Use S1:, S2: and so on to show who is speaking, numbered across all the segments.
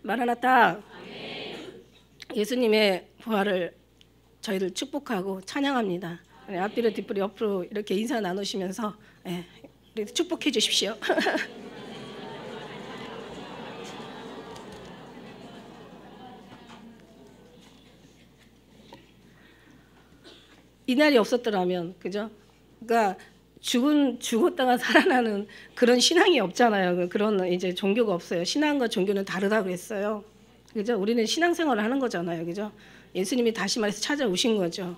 S1: 마라나타. 예수님의 부활을 저희들 축복하고 찬양합니다. 앞뒤로 뒷뒤로 옆으로 이렇게 인사 나누시면서 우리 축복해 주십시오. 이날이 없었더라면, 그죠? 그러니까 죽었다가 살아나는 그런 신앙이 없잖아요. 그런 이제 종교가 없어요. 신앙과 종교는 다르다고 그랬어요. 그죠? 우리는 신앙생활을 하는 거잖아요. 그죠? 예수님이 다시 말해서 찾아오신 거죠.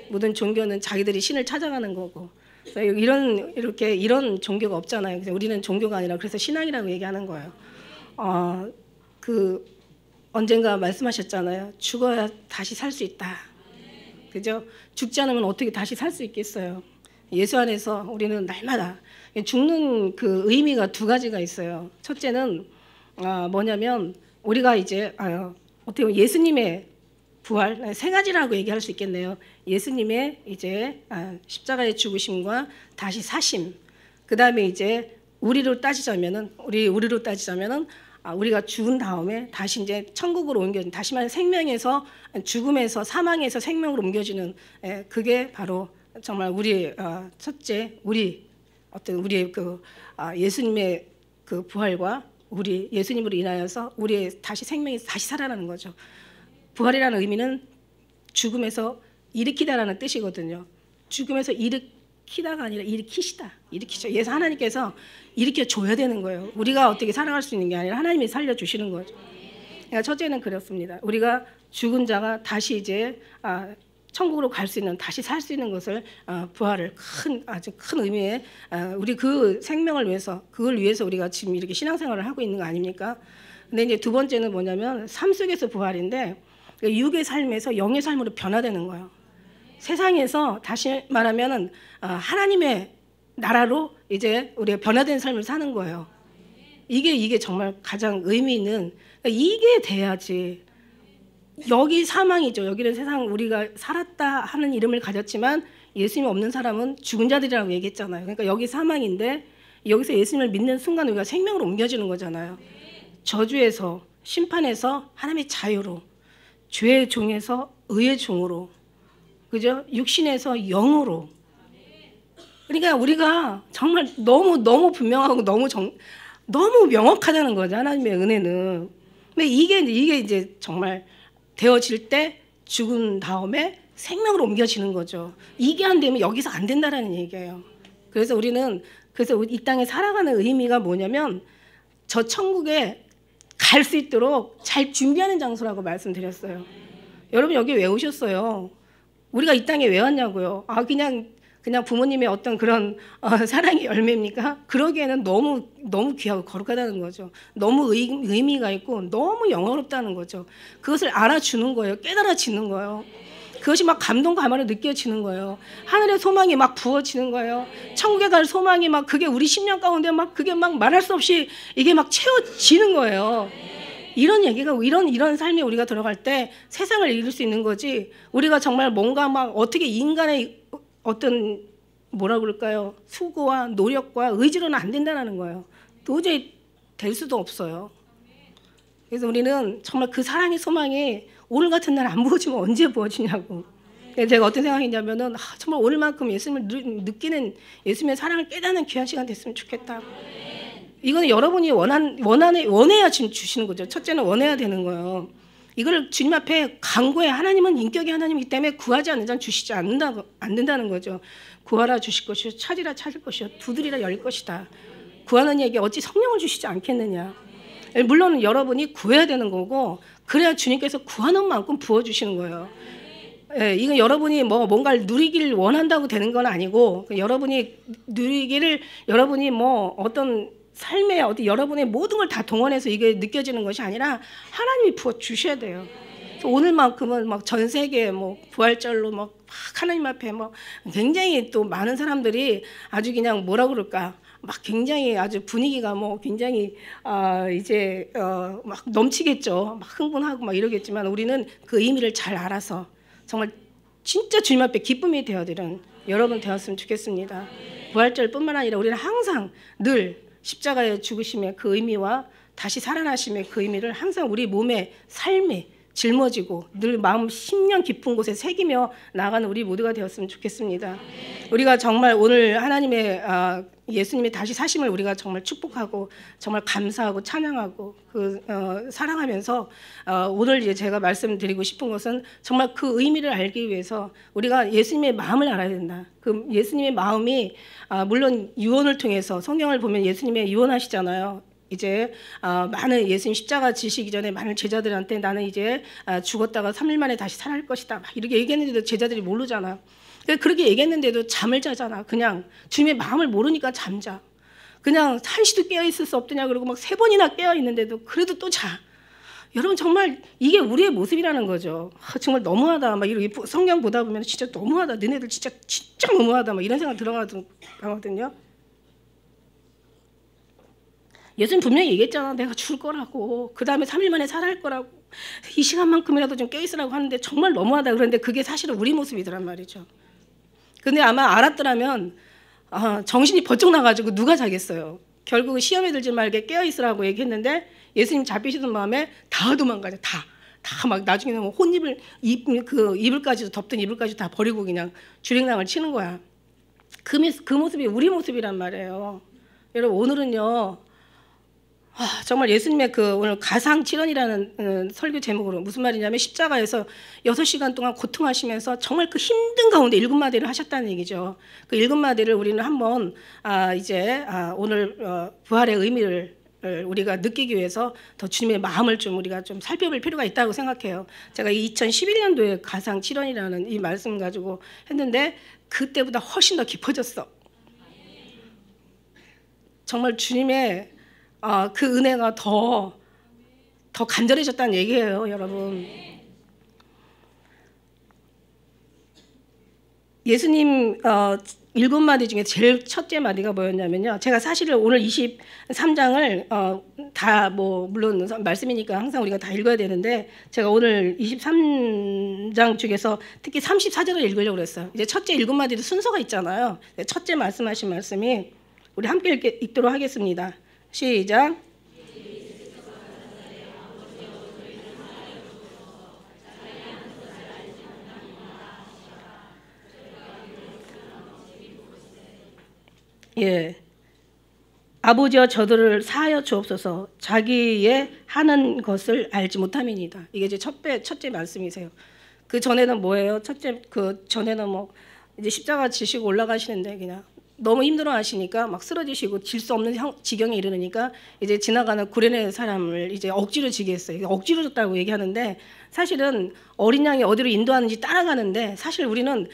S1: 모든 종교는 자기들이 신을 찾아가는 거고. 이런 종교가 없잖아요. 그래서 우리는 종교가 아니라 그래서 신앙이라고 얘기하는 거예요. 언젠가 말씀하셨잖아요. 죽어야 다시 살 수 있다. 그죠? 죽지 않으면 어떻게 다시 살 수 있겠어요? 예수 안에서 우리는 날마다 죽는 그 의미가 두 가지가 있어요. 첫째는 뭐냐면 우리가 이제 어떻게 보면 예수님의 부활 세 가지라고 얘기할 수 있겠네요. 예수님의 이제 십자가의 죽으심과 다시 사심. 그다음에 이제 우리로 따지자면은 우리가 죽은 다음에 다시 이제 천국으로 옮겨진, 다시 말해 생명에서 죽음에서 사망에서 생명으로 옮겨지는, 그게 바로 정말 우리의 첫째, 우리의 예수님의 그 부활과 우리 예수님으로 인하여서 우리의 다시 생명이 다시 살아나는 거죠. 부활이라는 의미는 죽음에서 일으키다라는 뜻이거든요. 죽음에서 일으키다가 아니라 일으키시다. 일으키죠. 예수 하나님께서 일으켜 줘야 되는 거예요. 우리가 어떻게 살아갈 수 있는 게 아니라 하나님이 살려주시는 거죠. 그러니까 첫째는 그렇습니다. 우리가 죽은 자가 다시 이제 천국으로 갈 수 있는, 다시 살 수 있는 것을 부활을 아주 큰 의미의 우리 그 생명을 위해서, 그걸 위해서 우리가 지금 이렇게 신앙생활을 하고 있는 거 아닙니까? 근데 이제 두 번째는 뭐냐면 삶 속에서 부활인데 육의 삶에서 영의 삶으로 변화되는 거예요. 세상에서 다시 말하면은 하나님의 나라로 이제 우리가 변화된 삶을 사는 거예요. 이게 정말 가장 의미 있는, 이게 돼야지. 여기 사망이죠. 여기는 세상 우리가 살았다 하는 이름을 가졌지만 예수님 없는 사람은 죽은 자들이라고 얘기했잖아요. 그러니까 여기 사망인데 여기서 예수님을 믿는 순간 우리가 생명으로 옮겨지는 거잖아요. 저주에서, 심판에서 하나님의 자유로, 죄의 종에서 의의 종으로, 그죠? 육신에서 영으로. 그러니까 우리가 정말 너무 분명하고 너무 명확하다는 거죠. 하나님의 은혜는. 근데 이게 이제 정말 되어질 때 죽은 다음에 생명으로 옮겨지는 거죠. 이게 안 되면 여기서 안 된다라는 얘기예요. 그래서 우리는 이 땅에 살아가는 의미가 뭐냐면 저 천국에 갈 수 있도록 잘 준비하는 장소라고 말씀드렸어요. 여러분 여기 왜 오셨어요? 우리가 이 땅에 왜 왔냐고요? 그냥 부모님의 어떤 그런 사랑의 열매입니까? 그러기에는 너무 귀하고 거룩하다는 거죠. 너무 의미가 있고 너무 영화롭다는 거죠. 그것을 알아주는 거예요. 깨달아지는 거예요. 그것이 막 감동과 감화로 느껴지는 거예요. 하늘의 소망이 막 부어지는 거예요. 천국에 갈 소망이 막 그게 우리 심령 가운데 막 그게 막 말할 수 없이 이게 막 채워지는 거예요. 이런 얘기가 이런 삶에 우리가 들어갈 때 세상을 이길 수 있는 거지. 우리가 정말 뭔가 막 어떻게 인간의 어떤 뭐라 그럴까요? 수고와 노력과 의지로는 안 된다는 거예요. 도저히 될 수도 없어요. 그래서 우리는 정말 그 사랑의 소망이 오늘 같은 날 안 부어지면 언제 부어지냐고. 제가 어떤 생각이냐면은 정말 오늘만큼 예수님을 느끼는, 예수님의 사랑을 깨닫는 귀한 시간 됐으면 좋겠다. 이거는 여러분이 원해야 지금 주시는 거죠. 첫째는 원해야 되는 거예요. 이걸 주님 앞에 간구해. 하나님은 인격의 하나님이기 때문에 구하지 않는 자는 주시지 않는다는 거죠. 구하라 주실 것이요, 찾으라 찾을 것이요, 두드리라 열릴 것이다. 구하는 얘기 어찌 성령을 주시지 않겠느냐. 물론 여러분이 구해야 되는 거고, 그래야 주님께서 구하는 만큼 부어주시는 거예요. 이건 여러분이 뭔가를 누리기를 원한다고 되는 건 아니고, 여러분이 누리기를, 여러분이 어떤 삶에 여러분의 모든 걸 다 동원해서 이게 느껴지는 것이 아니라 하나님이 부어 주셔야 돼요. 오늘만큼은 막 전 세계 부활절로 막 하나님 앞에 굉장히 또 많은 사람들이 아주 그냥 뭐라 그럴까, 막 굉장히 아주 분위기가 굉장히 이제 막 넘치겠죠. 막 흥분하고 막 이러겠지만 우리는 그 의미를 잘 알아서 정말 진짜 주님 앞에 기쁨이 되어드리는 여러분 되었으면 좋겠습니다. 부활절뿐만 아니라 우리는 항상 늘 십자가의 죽으심의 그 의미와 다시 살아나심의 그 의미를 항상 우리 몸의 삶에 짊어지고 늘 마음 심령 깊은 곳에 새기며 나아가는 우리 모두가 되었으면 좋겠습니다. 우리가 정말 오늘 하나님의 예수님의 다시 사심을 우리가 정말 축복하고 정말 감사하고 찬양하고 사랑하면서 오늘 이제 제가 말씀드리고 싶은 것은 정말 그 의미를 알기 위해서 우리가 예수님의 마음을 알아야 된다. 그 예수님의 마음이 물론 유언을 통해서 성경을 보면 예수님의 유언하시잖아요. 이제 많은 예수님 십자가 지시기 전에 많은 제자들한테 나는 이제 죽었다가 3일 만에 다시 살아날 것이다 막 이렇게 얘기했는데도 제자들이 모르잖아. 그렇게 얘기했는데도 잠을 자잖아. 그냥 주님의 마음을 모르니까 잠자. 그냥 한시도 깨어 있을 수 없더냐 그러고 막 3번이나 깨어 있는데도 그래도 또 자. 여러분 정말 이게 우리의 모습이라는 거죠. 정말 너무하다. 막 이렇게 성경 보다 보면 진짜 너무하다. 너네들 진짜 너무하다. 막 이런 생각 들어가거든요. 예수님 분명히 얘기했잖아. 내가 죽을 거라고. 그 다음에 3일 만에 살아날 거라고. 이 시간만큼이라도 좀 깨어있으라고 하는데 정말 너무하다. 그런데 그게 사실은 우리 모습이더란 말이죠. 근데 아마 알았더라면 정신이 번쩍 나가지고 누가 자겠어요. 결국 시험에 들지 말게 깨어있으라고 얘기했는데 예수님 잡히시던 마음에 다 도망가죠. 다 막 나중에는 뭐 혼입을 이불까지도 덮던 이불까지 다 버리고 그냥 주랭랑을 치는 거야. 그 모습이 우리 모습이란 말이에요. 여러분 오늘은요. 정말 예수님의 오늘 가상칠언이라는 설교 제목으로 무슨 말이냐면 십자가에서 6시간 동안 고통하시면서 정말 그 힘든 가운데 7마디를 하셨다는 얘기죠. 그 7마디를 우리는 한번 오늘 부활의 의미를 우리가 느끼기 위해서 더 주님의 마음을 좀 우리가 좀 살펴볼 필요가 있다고 생각해요. 제가 2011년도에 가상칠언이라는 이 말씀 가지고 했는데 그때보다 훨씬 더 깊어졌어. 정말 주님의 그 은혜가 더 간절해졌다는 얘기예요, 여러분. 예수님 7마디 중에 제일 첫째 마디가 뭐였냐면요. 제가 사실은 오늘 23장을 다 물론 말씀이니까 항상 우리가 다 읽어야 되는데 제가 오늘 23장 중에서 특히 34절을 읽으려고 그랬어요. 이제 첫째 7마디도 순서가 있잖아요. 첫째 말씀하신 말씀이 우리 함께 읽도록 하겠습니다. 시작. 예. 아버지여 저들을 사하여 주옵소서. 자기의 하는 것을 알지 못함이니이다. 이게 이제 첫째 말씀이세요. 그 전에는 뭐예요? 그 전에는 이제 십자가 지시고 올라가시는데 그냥 너무 힘들어하시니까 막 쓰러지시고 질 수 없는 지경에 이르니까 이제 지나가는 구레네 사람을 이제 억지로 지게 했어요. 억지로 줬다고 얘기하는데 사실은 어린 양이 어디로 인도하는지 따라가는데 사실 우리는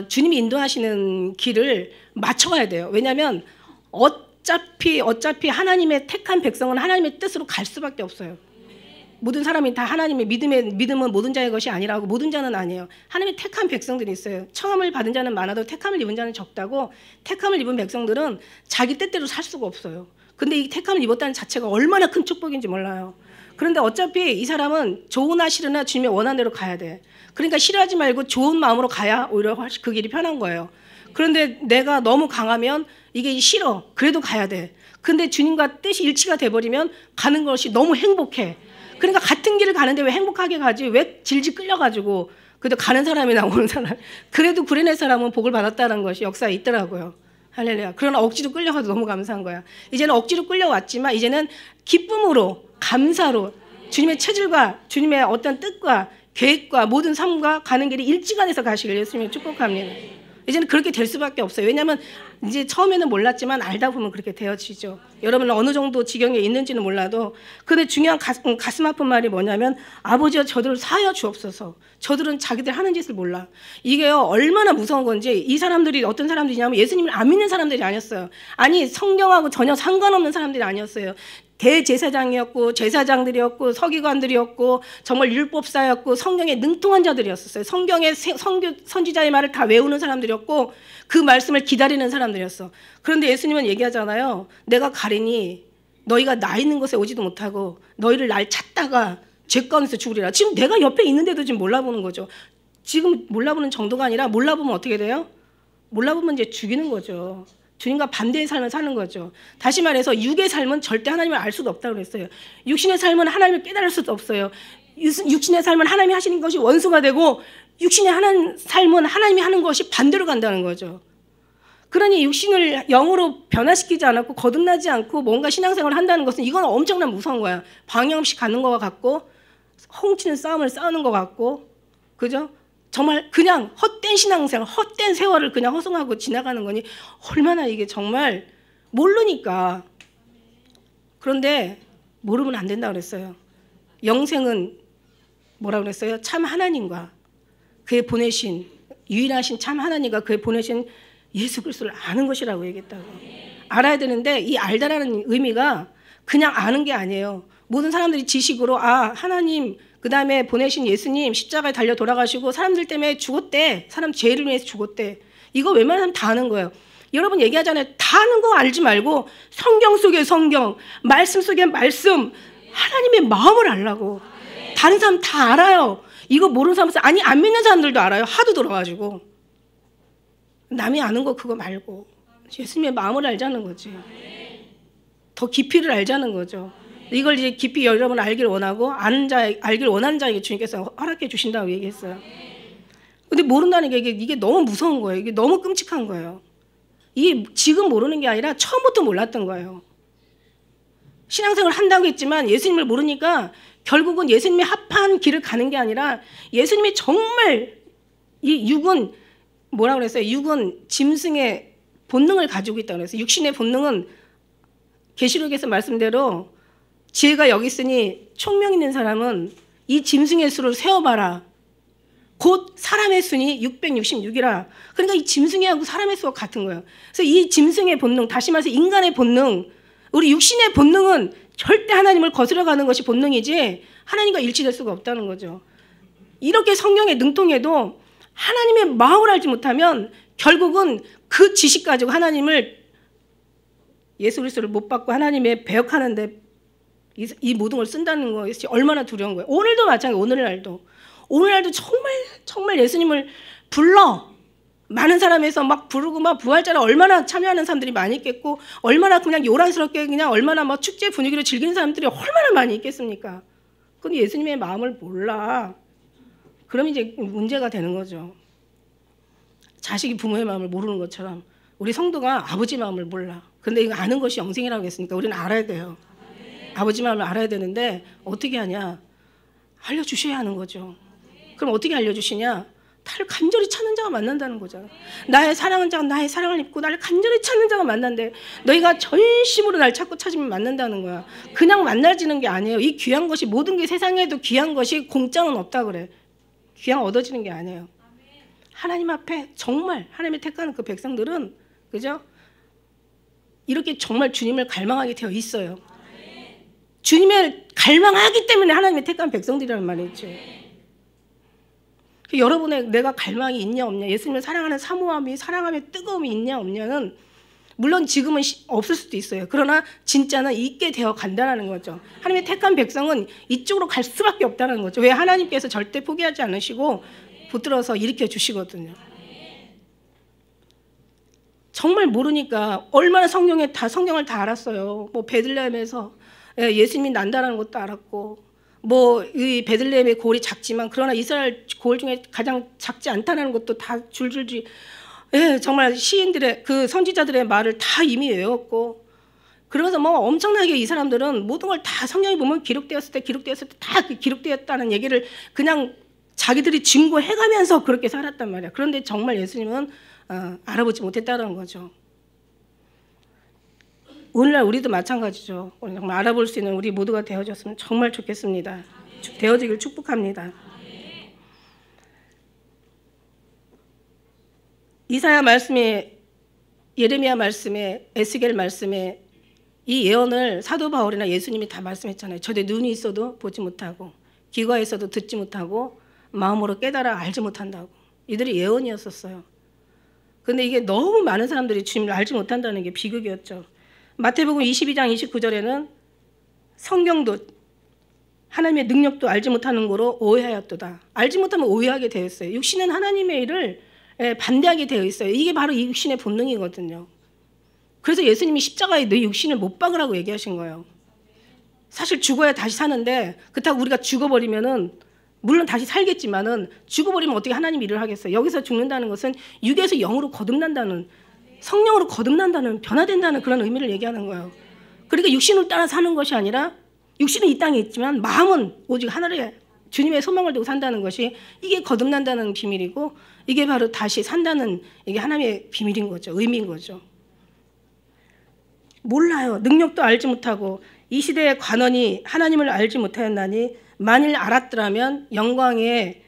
S1: 주님이 인도하시는 길을 맞춰가야 돼요. 왜냐하면 어차피 하나님의 택한 백성은 하나님의 뜻으로 갈 수밖에 없어요. 모든 사람이 다 하나님의 믿음은 모든 자의 것이 아니라고. 모든 자는 아니에요. 하나님의 택한 백성들이 있어요. 청함을 받은 자는 많아도 택함을 입은 자는 적다고. 택함을 입은 백성들은 자기 뜻대로 살 수가 없어요. 근데 이 택함을 입었다는 자체가 얼마나 큰 축복인지 몰라요. 그런데 어차피 이 사람은 좋으나 싫으나 주님의 원하는 대로 가야 돼. 그러니까 싫어하지 말고 좋은 마음으로 가야 오히려 그 길이 편한 거예요. 그런데 내가 너무 강하면 이게 싫어. 그래도 가야 돼. 근데 주님과 뜻이 일치가 돼버리면 가는 것이 너무 행복해. 그러니까 같은 길을 가는데 왜 행복하게 가지? 왜 질질 끌려가지고 그래도 가는 사람이나 오는 사람. 그래도 구레네 사람은 복을 받았다는 것이 역사에 있더라고요. 할렐루야. 그러나 억지로 끌려가도 너무 감사한 거야. 이제는 억지로 끌려왔지만 이제는 기쁨으로 감사로 주님의 체질과 주님의 어떤 뜻과 계획과 모든 삶과 가는 길이 일찌감해서 가시길 예수님이 축복합니다. 이제는 그렇게 될 수밖에 없어요. 왜냐하면 이제 처음에는 몰랐지만 알다 보면 그렇게 되어지죠. 여러분은 어느 정도 지경에 있는지는 몰라도 근데 중요한 가슴 아픈 말이 뭐냐면 아버지여 저들을 사하여 주옵소서. 저들은 자기들 하는 짓을 몰라. 이게요 얼마나 무서운 건지. 이 사람들이 어떤 사람들이냐면 예수님을 안 믿는 사람들이 아니었어요. 아니 성경하고 전혀 상관없는 사람들이 아니었어요. 대제사장이었고 제사장들이었고 서기관들이었고 정말 율법사였고 성경에 능통한 자들이었어요. 성경의 선지자의 말을 다 외우는 사람들이었고 그 말씀을 기다리는 사람들이었어. 그런데 예수님은 얘기하잖아요. 내가 가리니 너희가 나 있는 곳에 오지도 못하고 너희를 날 찾다가 죄 가운데서 죽으리라. 지금 내가 옆에 있는데도 지금 몰라보는 거죠. 지금 몰라보는 정도가 아니라 몰라보면 어떻게 돼요? 몰라보면 이제 죽이는 거죠. 주님과 반대의 삶을 사는 거죠. 다시 말해서 육의 삶은 절대 하나님을 알 수도 없다고 그랬어요. 육신의 삶은 하나님을 깨달을 수도 없어요. 육신의 삶은 하나님이 하시는 것이 원수가 되고 육신의 삶은 하나님이 하는 것이 반대로 간다는 거죠. 그러니 육신을 영으로 변화시키지 않았고 거듭나지 않고 뭔가 신앙생활을 한다는 것은 이건 엄청난 무서운 거야. 방향 없이 가는 것 같고 홈치는 싸움을 싸우는 것 같고, 그죠? 정말 그냥 헛된 신앙생활, 헛된 세월을 그냥 허송하고 지나가는 거니 얼마나 이게 정말 모르니까. 그런데 모르면 안 된다고 그랬어요. 영생은 뭐라고 그랬어요? 참 하나님과 그의 보내신 유일하신 참 하나님과 그의 보내신 예수 그리스도를 아는 것이라고 얘기했다고. 알아야 되는데 이 알다라는 의미가 그냥 아는 게 아니에요. 모든 사람들이 지식으로 하나님 그다음에 보내신 예수님 십자가에 달려 돌아가시고 사람들 때문에 죽었대. 사람 죄를 위해서 죽었대. 이거 웬만한 사람 다 아는 거예요. 여러분 얘기하잖아요. 다 아는 거 알지 말고 성경 속의 성경, 말씀 속의 말씀, 하나님의 마음을 알라고. 다른 사람 다 알아요. 이거 모르는 사람은 아니 안 믿는 사람들도 알아요. 하도 들어가지고. 남이 아는 거 그거 말고 예수님의 마음을 알자는 거지. 더 깊이를 알자는 거죠. 이걸 이제 깊이 여러분 알기를 원하고 알기를 원하는 자에게 주님께서 허락해 주신다고 얘기했어요. 근데 모른다는 게 이게 너무 무서운 거예요. 이게 너무 끔찍한 거예요. 이게 지금 모르는 게 아니라 처음부터 몰랐던 거예요. 신앙생활을 한다고 했지만 예수님을 모르니까 결국은 예수님의 합한 길을 가는 게 아니라 예수님이 정말 이 육은 뭐라고 그랬어요? 육은 짐승의 본능을 가지고 있다고 그랬어요. 육신의 본능은 계시록에서 말씀대로 지혜가 여기 있으니 총명 있는 사람은 이 짐승의 수를 세어봐라. 곧 사람의 수니 666이라. 그러니까 이 짐승이하고 사람의 수가 같은 거예요. 그래서 이 짐승의 본능, 다시 말해서 인간의 본능, 우리 육신의 본능은 절대 하나님을 거스려가는 것이 본능이지 하나님과 일치될 수가 없다는 거죠. 이렇게 성경에 능통해도 하나님의 마음을 알지 못하면 결국은 그 지식 가지고 하나님을 예수 그리스도를 못 받고 하나님의 배역하는데 이 모든 걸 쓴다는 것이 얼마나 두려운 거예요. 오늘도 마찬가지예요. 오늘날도 정말 예수님을 불러 많은 사람에서 막 부르고 막 부활절에 얼마나 참여하는 사람들이 많이 있겠고 얼마나 그냥 요란스럽게 그냥 얼마나 막 축제 분위기로 즐기는 사람들이 얼마나 많이 있겠습니까? 근데 예수님의 마음을 몰라. 그럼 이제 문제가 되는 거죠. 자식이 부모의 마음을 모르는 것처럼 우리 성도가 아버지 마음을 몰라. 근데 이거 아는 것이 영생이라고 했으니까 우리는 알아야 돼요. 아버지 마음을 알아야 되는데 어떻게 하냐? 알려주셔야 하는 거죠. 그럼 어떻게 알려주시냐? 나를 간절히 찾는 자가 만난다는 거잖아. 나의 사랑하는 자가 나의 사랑을 입고 나를 간절히 찾는 자가 만난대. 너희가 전심으로 날 찾고 찾으면 만난다는 거야. 그냥 만나지는 게 아니에요. 이 귀한 것이 모든 게 세상에도 귀한 것이 공짜는 없다 그래. 그냥 얻어지는 게 아니에요. 하나님 앞에 정말 하나님의 택하는 그 백성들은 그죠? 이렇게 정말 주님을 갈망하게 되어 있어요. 주님을 갈망하기 때문에 하나님의 택한 백성들이라는 말이죠. 여러분의 내가 갈망이 있냐 없냐, 예수님을 사랑하는 사모함이 사랑함의 뜨거움이 있냐 없냐는 물론 지금은 없을 수도 있어요. 그러나 진짜는 있게 되어 간다는 거죠. 하나님의 택한 백성은 이쪽으로 갈 수밖에 없다는 거죠. 왜? 하나님께서 절대 포기하지 않으시고 붙들어서 일으켜 주시거든요. 정말 모르니까 얼마나 성경을 다 알았어요. 뭐 베들레헴에서 예수님이 난다라는 것도 알았고, 뭐 이 베들레헴의 고을이 작지만 그러나 이스라엘 고을 중에 가장 작지 않다는 것도 다 줄줄이 정말 시인들의 그 선지자들의 말을 다 이미 외웠고, 그러면서 뭐 엄청나게 이 사람들은 모든 걸 다 성경에 보면 기록되었을 때 다 기록되었다는 얘기를 그냥 자기들이 증거해가면서 그렇게 살았단 말이야. 그런데 정말 예수님은 알아보지 못했다는 거죠. 오늘날 우리도 마찬가지죠. 정말 알아볼 수 있는 우리 모두가 되어졌으면 정말 좋겠습니다. 되어지길 축복합니다. 이사야 말씀에, 예레미야 말씀에, 에스겔 말씀에 이 예언을 사도 바울이나 예수님이 다 말씀했잖아요. 저들 눈이 있어도 보지 못하고 귀가 있어도 듣지 못하고 마음으로 깨달아 알지 못한다고. 이들이 예언이었었어요. 그런데 이게 너무 많은 사람들이 주님을 알지 못한다는 게 비극이었죠. 마태복음 22장 29절에는 성경도 하나님의 능력도 알지 못하는 거로 오해하였도다. 알지 못하면 오해하게 되어 있어요. 육신은 하나님의 일을 반대하게 되어 있어요. 이게 바로 이 육신의 본능이거든요. 그래서 예수님이 십자가에 내 육신을 못 박으라고 얘기하신 거예요. 사실 죽어야 다시 사는데 그렇다고 우리가 죽어버리면은 물론 다시 살겠지만은 죽어버리면 어떻게 하나님 일을 하겠어요. 여기서 죽는다는 것은 육에서 영으로 거듭난다는, 성령으로 거듭난다는, 변화된다는 그런 의미를 얘기하는 거예요. 그러니까 육신을 따라 사는 것이 아니라 육신은 이 땅에 있지만 마음은 오직 하늘에 주님의 소망을 두고 산다는 것이, 이게 거듭난다는 비밀이고 이게 바로 다시 산다는, 이게 하나님의 비밀인 거죠. 의미인 거죠. 몰라요. 능력도 알지 못하고 이 시대의 관원이 하나님을 알지 못하였나니 만일 알았더라면 영광의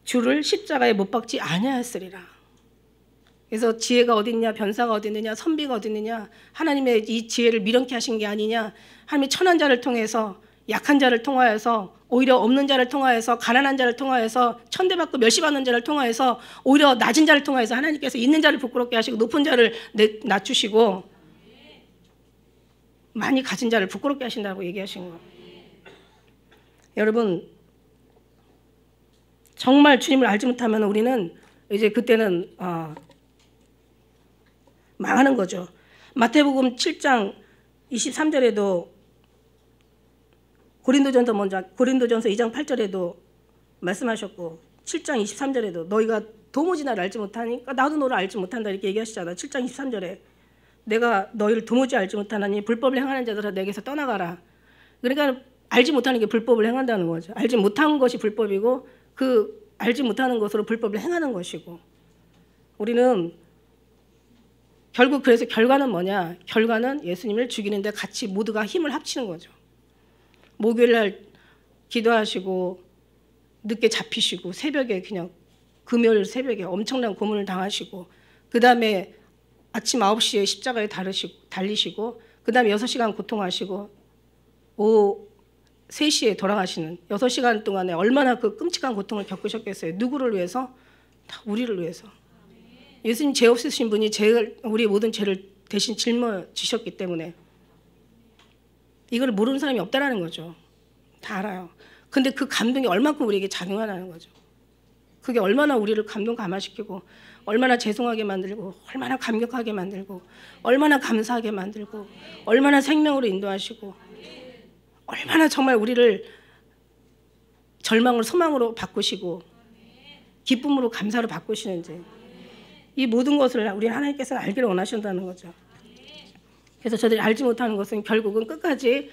S1: 주를 십자가에 못 박지 아니하였으리라. 그래서 지혜가 어디 있냐, 변사가 어디 있느냐, 선비가 어디 있느냐, 하나님의 이 지혜를 미련케 하신 게 아니냐, 하나님의 천한 자를 통해서, 약한 자를 통하여서, 오히려 없는 자를 통하여서, 가난한 자를 통하여서, 천대받고 멸시받는 자를 통하여서, 오히려 낮은 자를 통하여서 하나님께서 있는 자를 부끄럽게 하시고 높은 자를 낮추시고 많이 가진 자를 부끄럽게 하신다고 얘기하신 거예요. 여러분, 정말 주님을 알지 못하면 우리는 이제 그때는 망하는 거죠. 마태복음 7장 23절에도 고린도전서 2장 8절에도 말씀하셨고 7장 23절에도 너희가 도무지 나를 알지 못하니까 나도 너를 알지 못한다 이렇게 얘기하시잖아. 7장 23절에 내가 너희를 도무지 알지 못하나니 불법을 행하는 자들아 내게서 떠나가라. 그러니까 알지 못하는 게 불법을 행한다는 거죠. 알지 못한 것이 불법이고 그 알지 못하는 것으로 불법을 행하는 것이고, 우리는 결국 그래서 결과는 뭐냐? 결과는 예수님을 죽이는데 같이 모두가 힘을 합치는 거죠. 목요일 날 기도하시고 늦게 잡히시고 새벽에 그냥 금요일 새벽에 엄청난 고문을 당하시고 그 다음에 아침 9시에 십자가에 달리시고 그 다음에 6시간 고통하시고 오후 3시에 돌아가시는 6시간 동안에 얼마나 그 끔찍한 고통을 겪으셨겠어요. 누구를 위해서? 다 우리를 위해서. 예수님 죄 없으신 분이 우리 모든 죄를 대신 짊어지셨기 때문에 이걸 모르는 사람이 없다라는 거죠. 다 알아요. 근데 그 감동이 얼마큼 우리에게 작용하는 거죠. 그게 얼마나 우리를 감동 감화시키고 얼마나 죄송하게 만들고 얼마나 감격하게 만들고 얼마나 감사하게 만들고 얼마나 생명으로 인도하시고 얼마나 정말 우리를 절망으로 소망으로 바꾸시고 기쁨으로 감사로 바꾸시는지, 이 모든 것을 우리 하나님께서 알기를 원하신다는 거죠. 그래서 저들이 알지 못하는 것은 결국은 끝까지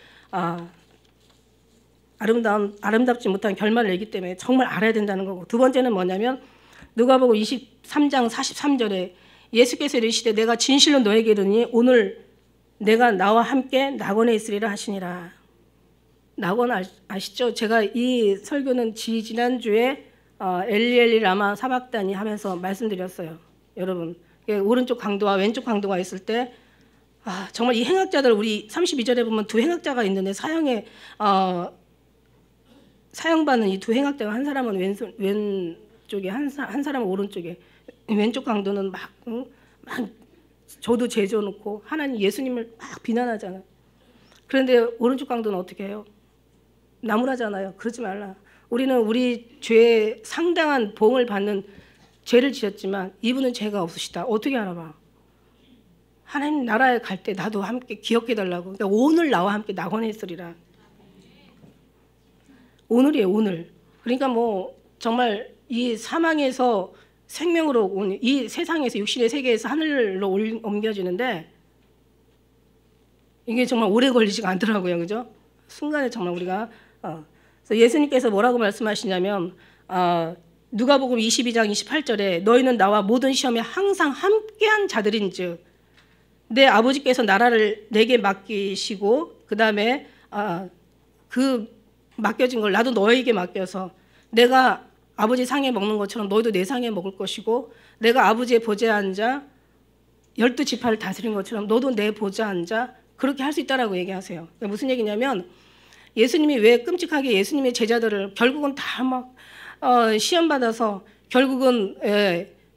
S1: 아름답지 못한 결말을 내기 때문에 정말 알아야 된다는 거고, 두 번째는 뭐냐면 누가복음 23장 43절에 예수께서 이르시되 내가 진실로 너에게 이르니 오늘 내가 나와 함께 낙원에 있으리라 하시니라. 낙원 아시죠? 제가 이 설교는 지난주에 엘리 라마 사박다니 하면서 말씀드렸어요. 여러분, 오른쪽 강도와 왼쪽 강도가 있을 때 정말 이 행악자들, 우리 32절에 보면 두 행악자가 있는데 사형받는 이 두 행악자가 한 사람은 왼쪽에 한 사람은 오른쪽에, 왼쪽 강도는 막 저도 죄져놓고 하나님 예수님을 막 비난하잖아요. 그런데 오른쪽 강도는 어떻게 해요? 나무라잖아요. 그러지 말라. 우리는 우리 죄에 상당한 보응을 받는 죄를 지었지만 이분은 죄가 없으시다. 어떻게 알아봐? 하나님 나라에 갈 때 나도 함께 기억해달라고. 그러니까 오늘 나와 함께 낙원에 있으리라. 오늘이에요, 오늘. 그러니까 뭐 정말 이 사망에서 생명으로 온 이 세상에서 육신의 세계에서 하늘로 옮겨지는데 이게 정말 오래 걸리지가 않더라고요. 그죠? 순간에 정말 우리가 그래서 예수님께서 뭐라고 말씀하시냐면 누가복음 22장 28절에 너희는 나와 모든 시험에 항상 함께한 자들인즉 내 아버지께서 나라를 내게 맡기시고 그 다음에 그 맡겨진 걸 나도 너에게 맡겨서 내가 아버지 상에 먹는 것처럼 너희도 내 상에 먹을 것이고 내가 아버지의 보좌에 앉아 12지파를 다스린 것처럼 너도 내 보좌에 앉아 그렇게 할 수 있다라고 얘기하세요. 그러니까 무슨 얘기냐면 예수님이 왜 끔찍하게 예수님의 제자들을 결국은 다 막 시험 받아서 결국은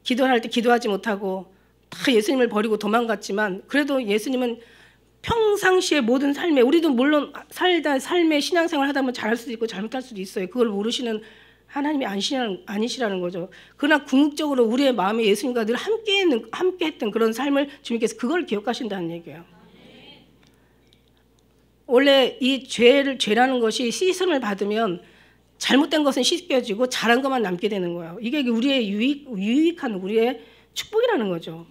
S1: 기도할 때 기도하지 못하고 다 예수님을 버리고 도망갔지만 그래도 예수님은 평상시의 모든 삶에 우리도 물론 삶의 신앙생활 하다 보면 잘할 수도 있고 잘못할 수도 있어요. 그걸 모르시는 하나님이 아니시라는 거죠. 그러나 궁극적으로 우리의 마음에 예수님과 늘 함께했던 그런 삶을 주님께서 그걸 기억하신다는 얘기예요. 원래 이 죄라는 것이 씻음을 받으면 잘못된 것은 씻겨지고 잘한 것만 남게 되는 거예요. 이게 우리의 유익한 우리의 축복이라는 거죠.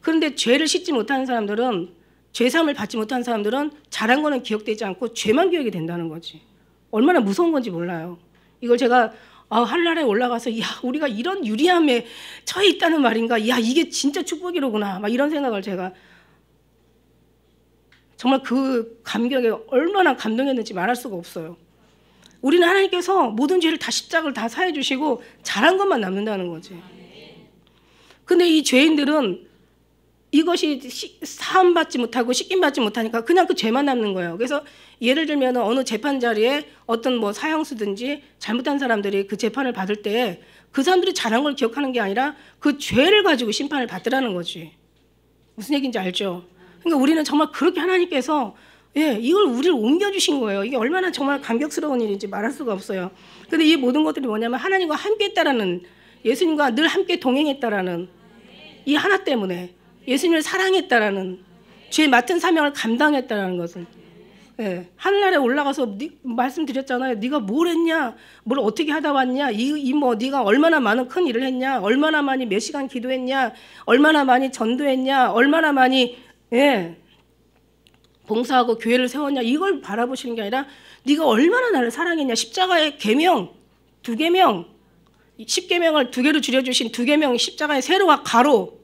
S1: 그런데 죄를 씻지 못하는 사람들은, 죄사함을 받지 못하는 사람들은 잘한 거는 기억되지 않고 죄만 기억이 된다는 거지. 얼마나 무서운 건지 몰라요. 이걸 제가 하늘나라에 올라가서 야 우리가 이런 유리함에 처해 있다는 말인가, 야 이게 진짜 축복이로구나, 막 이런 생각을 제가 정말 그 감격에 얼마나 감동했는지 말할 수가 없어요. 우리는 하나님께서 모든 죄를 다 십자가를 다 사해 주시고 잘한 것만 남는다는 거지. 근데 이 죄인들은 이것이 사함받지 못하고 씻김받지 못하니까 그냥 그 죄만 남는 거예요. 그래서 예를 들면 어느 재판 자리에 어떤 뭐 사형수든지 잘못한 사람들이 그 재판을 받을 때 그 사람들이 잘한 걸 기억하는 게 아니라 그 죄를 가지고 심판을 받으라는 거지. 무슨 얘기인지 알죠? 그러니까 우리는 정말 그렇게 하나님께서 이걸 우리를 옮겨주신 거예요. 이게 얼마나 정말 감격스러운 일인지 말할 수가 없어요. 근데 이 모든 것들이 뭐냐면 하나님과 함께 했다라는, 예수님과 늘 함께 동행했다라는 이 하나 때문에, 예수님을 사랑했다라는, 죄 맡은 사명을 감당했다라는 것은, 하늘나라에 올라가서 말씀드렸잖아요. 네가 뭘 했냐, 뭘 어떻게 하다 왔냐, 뭐 네가 얼마나 많은 큰 일을 했냐, 얼마나 많이 몇 시간 기도했냐, 얼마나 많이 전도했냐, 얼마나 많이 봉사하고 교회를 세웠냐, 이걸 바라보시는 게 아니라 네가 얼마나 나를 사랑했냐. 십자가의 계명 2계명, 10계명을 2개로 줄여주신 2계명 십자가의 세로와 가로,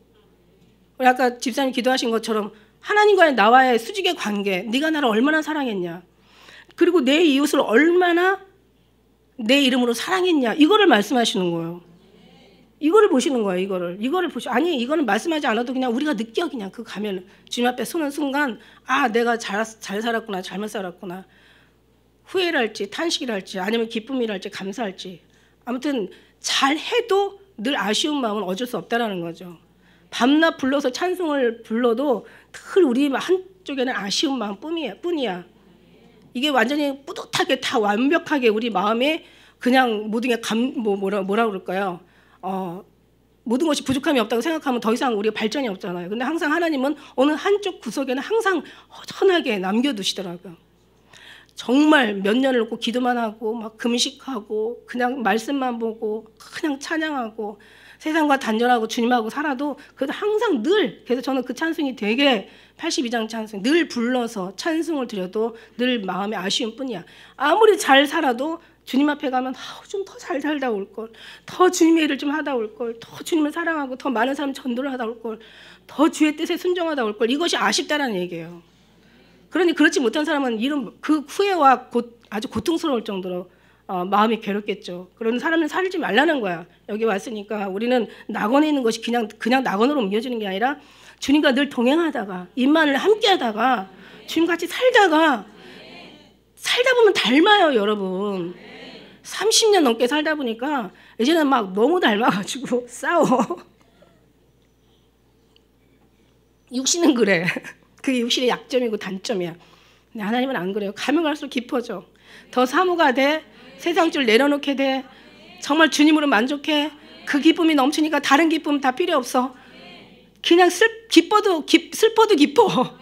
S1: 아까 집사님 기도하신 것처럼 하나님과의 나와의 수직의 관계, 네가 나를 얼마나 사랑했냐, 그리고 내 이웃을 얼마나 내 이름으로 사랑했냐, 이거를 말씀하시는 거예요. 이거를 보시는 거예요. 이거를 아니 이거는 말씀하지 않아도 그냥 우리가 느껴. 그냥 그 가면 주님 앞에 서는 순간 내가 잘 살았구나, 잘못 살았구나, 후회랄지 탄식이랄지 아니면 기쁨이랄지 감사할지, 아무튼 잘해도 늘 아쉬운 마음은 어쩔 수 없다라는 거죠. 밤낮 불러서 찬송을 불러도 늘 우리 한쪽에는 아쉬운 마음 뿐이야. 이게 완전히 뿌듯하게 다 완벽하게 우리 마음에 그냥 모든 게 뭐라 그럴까요? 모든 것이 부족함이 없다고 생각하면 더 이상 우리가 발전이 없잖아요. 근데 항상 하나님은 어느 한쪽 구석에는 항상 허전하게 남겨두시더라고요. 정말 몇 년을 놓고 기도만 하고 막 금식하고 그냥 말씀만 보고 그냥 찬양하고 세상과 단절하고 주님하고 살아도 그래도 항상 늘, 그래서 저는 그 찬송이 되게 82장 찬송 늘 불러서 찬송을 드려도 늘 마음에 아쉬움 뿐이야. 아무리 잘 살아도 주님 앞에 가면 좀 더 잘 살다 올 걸, 더 주님의 일을 좀 하다 올 걸, 더 주님을 사랑하고 더 많은 사람 전도를 하다 올 걸, 더 주의 뜻에 순종하다 올 걸, 이것이 아쉽다는 얘기예요. 그러니 그렇지 못한 사람은 이런 그 후회와 아주 고통스러울 정도로 마음이 괴롭겠죠. 그런 사람은 살지 말라는 거야. 여기 왔으니까 우리는 낙원에 있는 것이 그냥 낙원으로 옮겨지는 게 아니라 주님과 늘 동행하다가 임만을 함께하다가 주님같이 살다 보면 닮아요, 여러분. 30년 넘게 살다 보니까 이제는 막 너무 닮아가지고 싸워. 육신은 그래. 그게 육신의 약점이고 단점이야. 근데 하나님은 안 그래요. 가면 갈수록 깊어져. 더 사모가 돼. 세상 줄 내려놓게 돼. 정말 주님으로 만족해. 그 기쁨이 넘치니까 다른 기쁨 다 필요 없어. 그냥 슬퍼도 기뻐.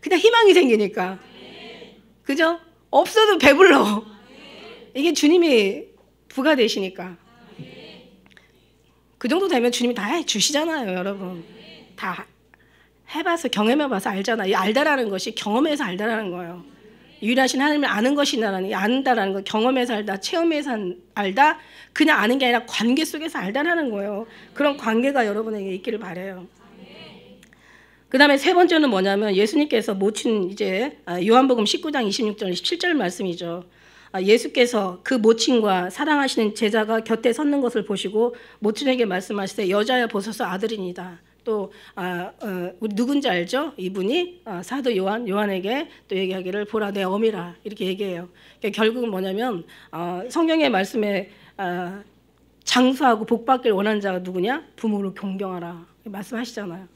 S1: 그냥 희망이 생기니까. 그죠? 없어도 배불러. 이게 주님이 부가 되시니까. 그 정도 되면 주님이 다 해주시잖아요, 여러분. 다 해봐서 경험해봐서 알잖아. 이 알다라는 것이 경험해서 알다라는 거예요. 유일하신 하나님을 아는 것이 안다라는 거, 경험해서 알다, 체험해서 알다, 그냥 아는 게 아니라 관계 속에서 알다라는 거예요. 그런 관계가 여러분에게 있기를 바라요. 그 다음에 세 번째는 뭐냐면 예수님께서 모친 이제 요한복음 19장 26절 27절 말씀이죠. 예수께서 그 모친과 사랑하시는 제자가 곁에 섰는 것을 보시고 모친에게 말씀하시되 여자여 보소서 아들이니다. 또 우리 누군지 알죠? 이분이 사도 요한에게 또 얘기하기를 보라 내 어미라 이렇게 얘기해요. 그러니까 결국은 뭐냐면 성경의 말씀에 장수하고 복받기를 원하는 자가 누구냐? 부모를 존경하라 말씀하시잖아요.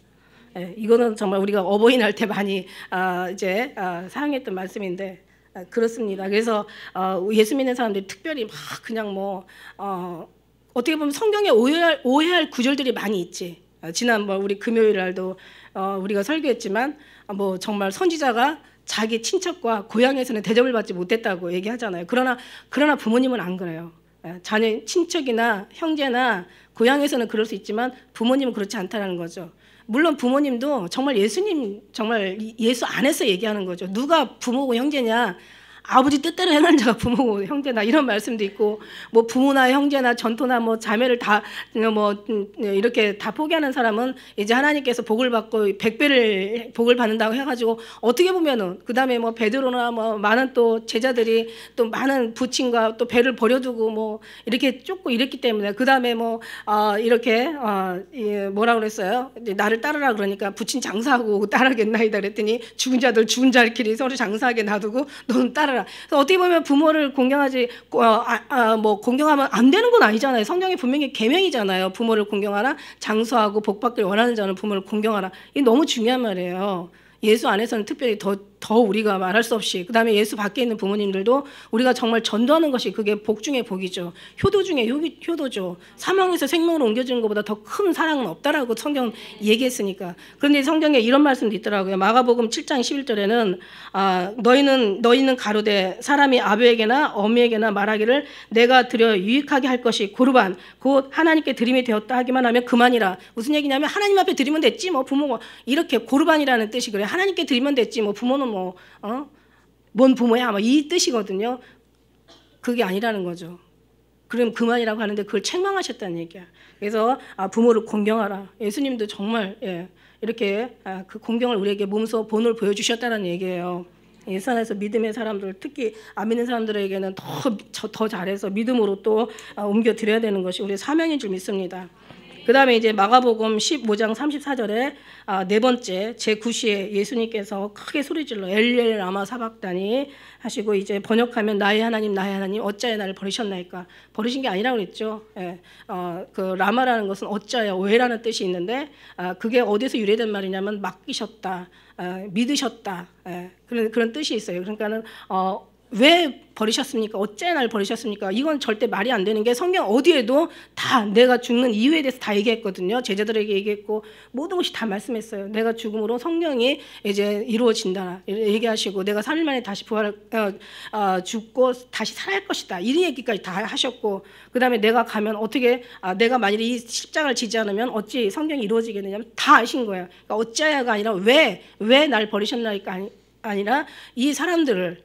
S1: 이거는 정말 우리가 어버이날 때 많이 이제 사용했던 말씀인데 그렇습니다. 그래서 예수 믿는 사람들이 특별히 막 그냥 뭐 어떻게 보면 성경에 오해할 구절들이 많이 있지. 지난번 우리 금요일 날도 우리가 설교했지만 뭐 정말 선지자가 자기 친척과 고향에서는 대접을 받지 못했다고 얘기하잖아요. 그러나 부모님은 안 그래요. 자녀 친척이나 형제나 고향에서는 그럴 수 있지만 부모님은 그렇지 않다는 거죠. 물론 부모님도 정말 예수님 정말 예수 안에서 얘기하는 거죠. 누가 부모고 형제냐? 아버지 뜻대로 행하는 자가 부모고 형제나 이런 말씀도 있고 뭐 부모나 형제나 전토나 뭐 자매를 다 뭐 이렇게 다 포기하는 사람은 이제 하나님께서 복을 받고 100배를 복을 받는다고 해가지고 어떻게 보면은 그 다음에 뭐 베드로나 뭐 많은 또 제자들이 또 많은 부친과 또 배를 버려두고 뭐 이렇게 쫓고 이랬기 때문에 그 다음에 뭐 이렇게 뭐라 그랬어요? 이제 나를 따르라 그러니까 부친 장사하고 따르겠나이다 그랬더니 죽은 자들 죽은 자들끼리 서로 장사하게 놔두고 너는 따라. 그래서 어떻게 보면 부모를 공경하지 뭐 공경하면 안 되는 건 아니잖아요. 성경에 분명히 계명이잖아요. 부모를 공경하라, 장수하고 복받기를 원하는 자는 부모를 공경하라. 이게 너무 중요한 말이에요. 예수 안에서는 특별히 더 우리가 말할 수 없이 그다음에 예수 밖에 있는 부모님들도 우리가 정말 전도하는 것이 그게 복 중에 복이죠. 효도 중에 효도죠. 사망에서 생명으로 옮겨지는 것보다 더 큰 사랑은 없다라고 성경 얘기했으니까. 그런데 성경에 이런 말씀도 있더라고요. 마가복음 7장 11절에는 너희는 가로되 사람이 아버에게나 어미에게나 말하기를 내가 드려 유익하게 할 것이 고르반 곧 하나님께 드림이 되었다 하기만 하면 그만이라. 무슨 얘기냐면 하나님 앞에 드리면 됐지 뭐 부모가 이렇게 고르반이라는 뜻이 그래. 하나님께 드리면 됐지 뭐 부모는 뭔 부모야? 뭐 이 뜻이거든요. 그게 아니라는 거죠. 그럼 그만이라고 하는데 그걸 책망하셨다는 얘기야. 그래서 부모를 공경하라. 예수님도 정말 이렇게 그 공경을 우리에게 몸소 본을 보여주셨다는 얘기예요. 예수 안에서 믿음의 사람들, 특히 안 믿는 사람들에게는 더 잘해서 믿음으로 또 옮겨드려야 되는 것이 우리의 사명인 줄 믿습니다. 그 다음에 이제 마가복음 15장 34절에 네 번째 제9시에 예수님께서 크게 소리질러 엘리엘 라마 사박다니 하시고 이제 번역하면 나의 하나님 어찌하여 나를 버리셨나이까. 버리신 게 아니라고 그랬죠. 그 라마라는 것은 어찌하여 왜라는 뜻이 있는데 그게 어디서 유래된 말이냐면 맡기셨다, 믿으셨다 그런 뜻이 있어요. 그러니까는 왜 버리셨습니까? 어째 날 버리셨습니까? 이건 절대 말이 안 되는 게 성경 어디에도 다 내가 죽는 이유에 대해서 다 얘기했거든요. 제자들에게 얘기했고 모든 것이 다 말씀했어요. 내가 죽음으로 성령이 이제 이루어진다 얘기하시고 내가 3일 만에 다시 죽고 다시 살아날 것이다. 이 얘기까지 다 하셨고 그 다음에 내가 가면 어떻게 내가 만일에 이 십자가를 지지 않으면 어찌 성경이 이루어지겠느냐 다 아신 거예요. 그러니까 어찌하여가 아니라 왜 날 버리셨나니까 아니라 이 사람들을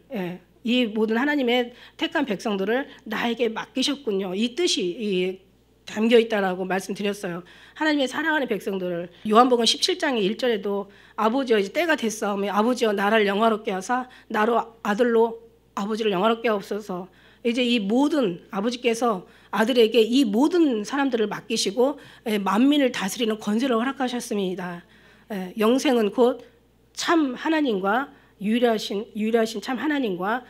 S1: 이 모든 하나님의 택한 백성들을 나에게 맡기셨군요. 이 뜻이 담겨 있다라고 말씀드렸어요. 하나님의 사랑하는 백성들을 요한복음 17장의 1절에도 아버지여 이제 때가 됐사오매 아버지여 나를 영화롭게 하사 나로 아들로 아버지를 영화롭게 하옵소서. 이제 이 모든 아버지께서 아들에게 이 모든 사람들을 맡기시고 만민을 다스리는 권세를 허락하셨습니다. 영생은 곧 참 하나님과 유일하신 참 하나님과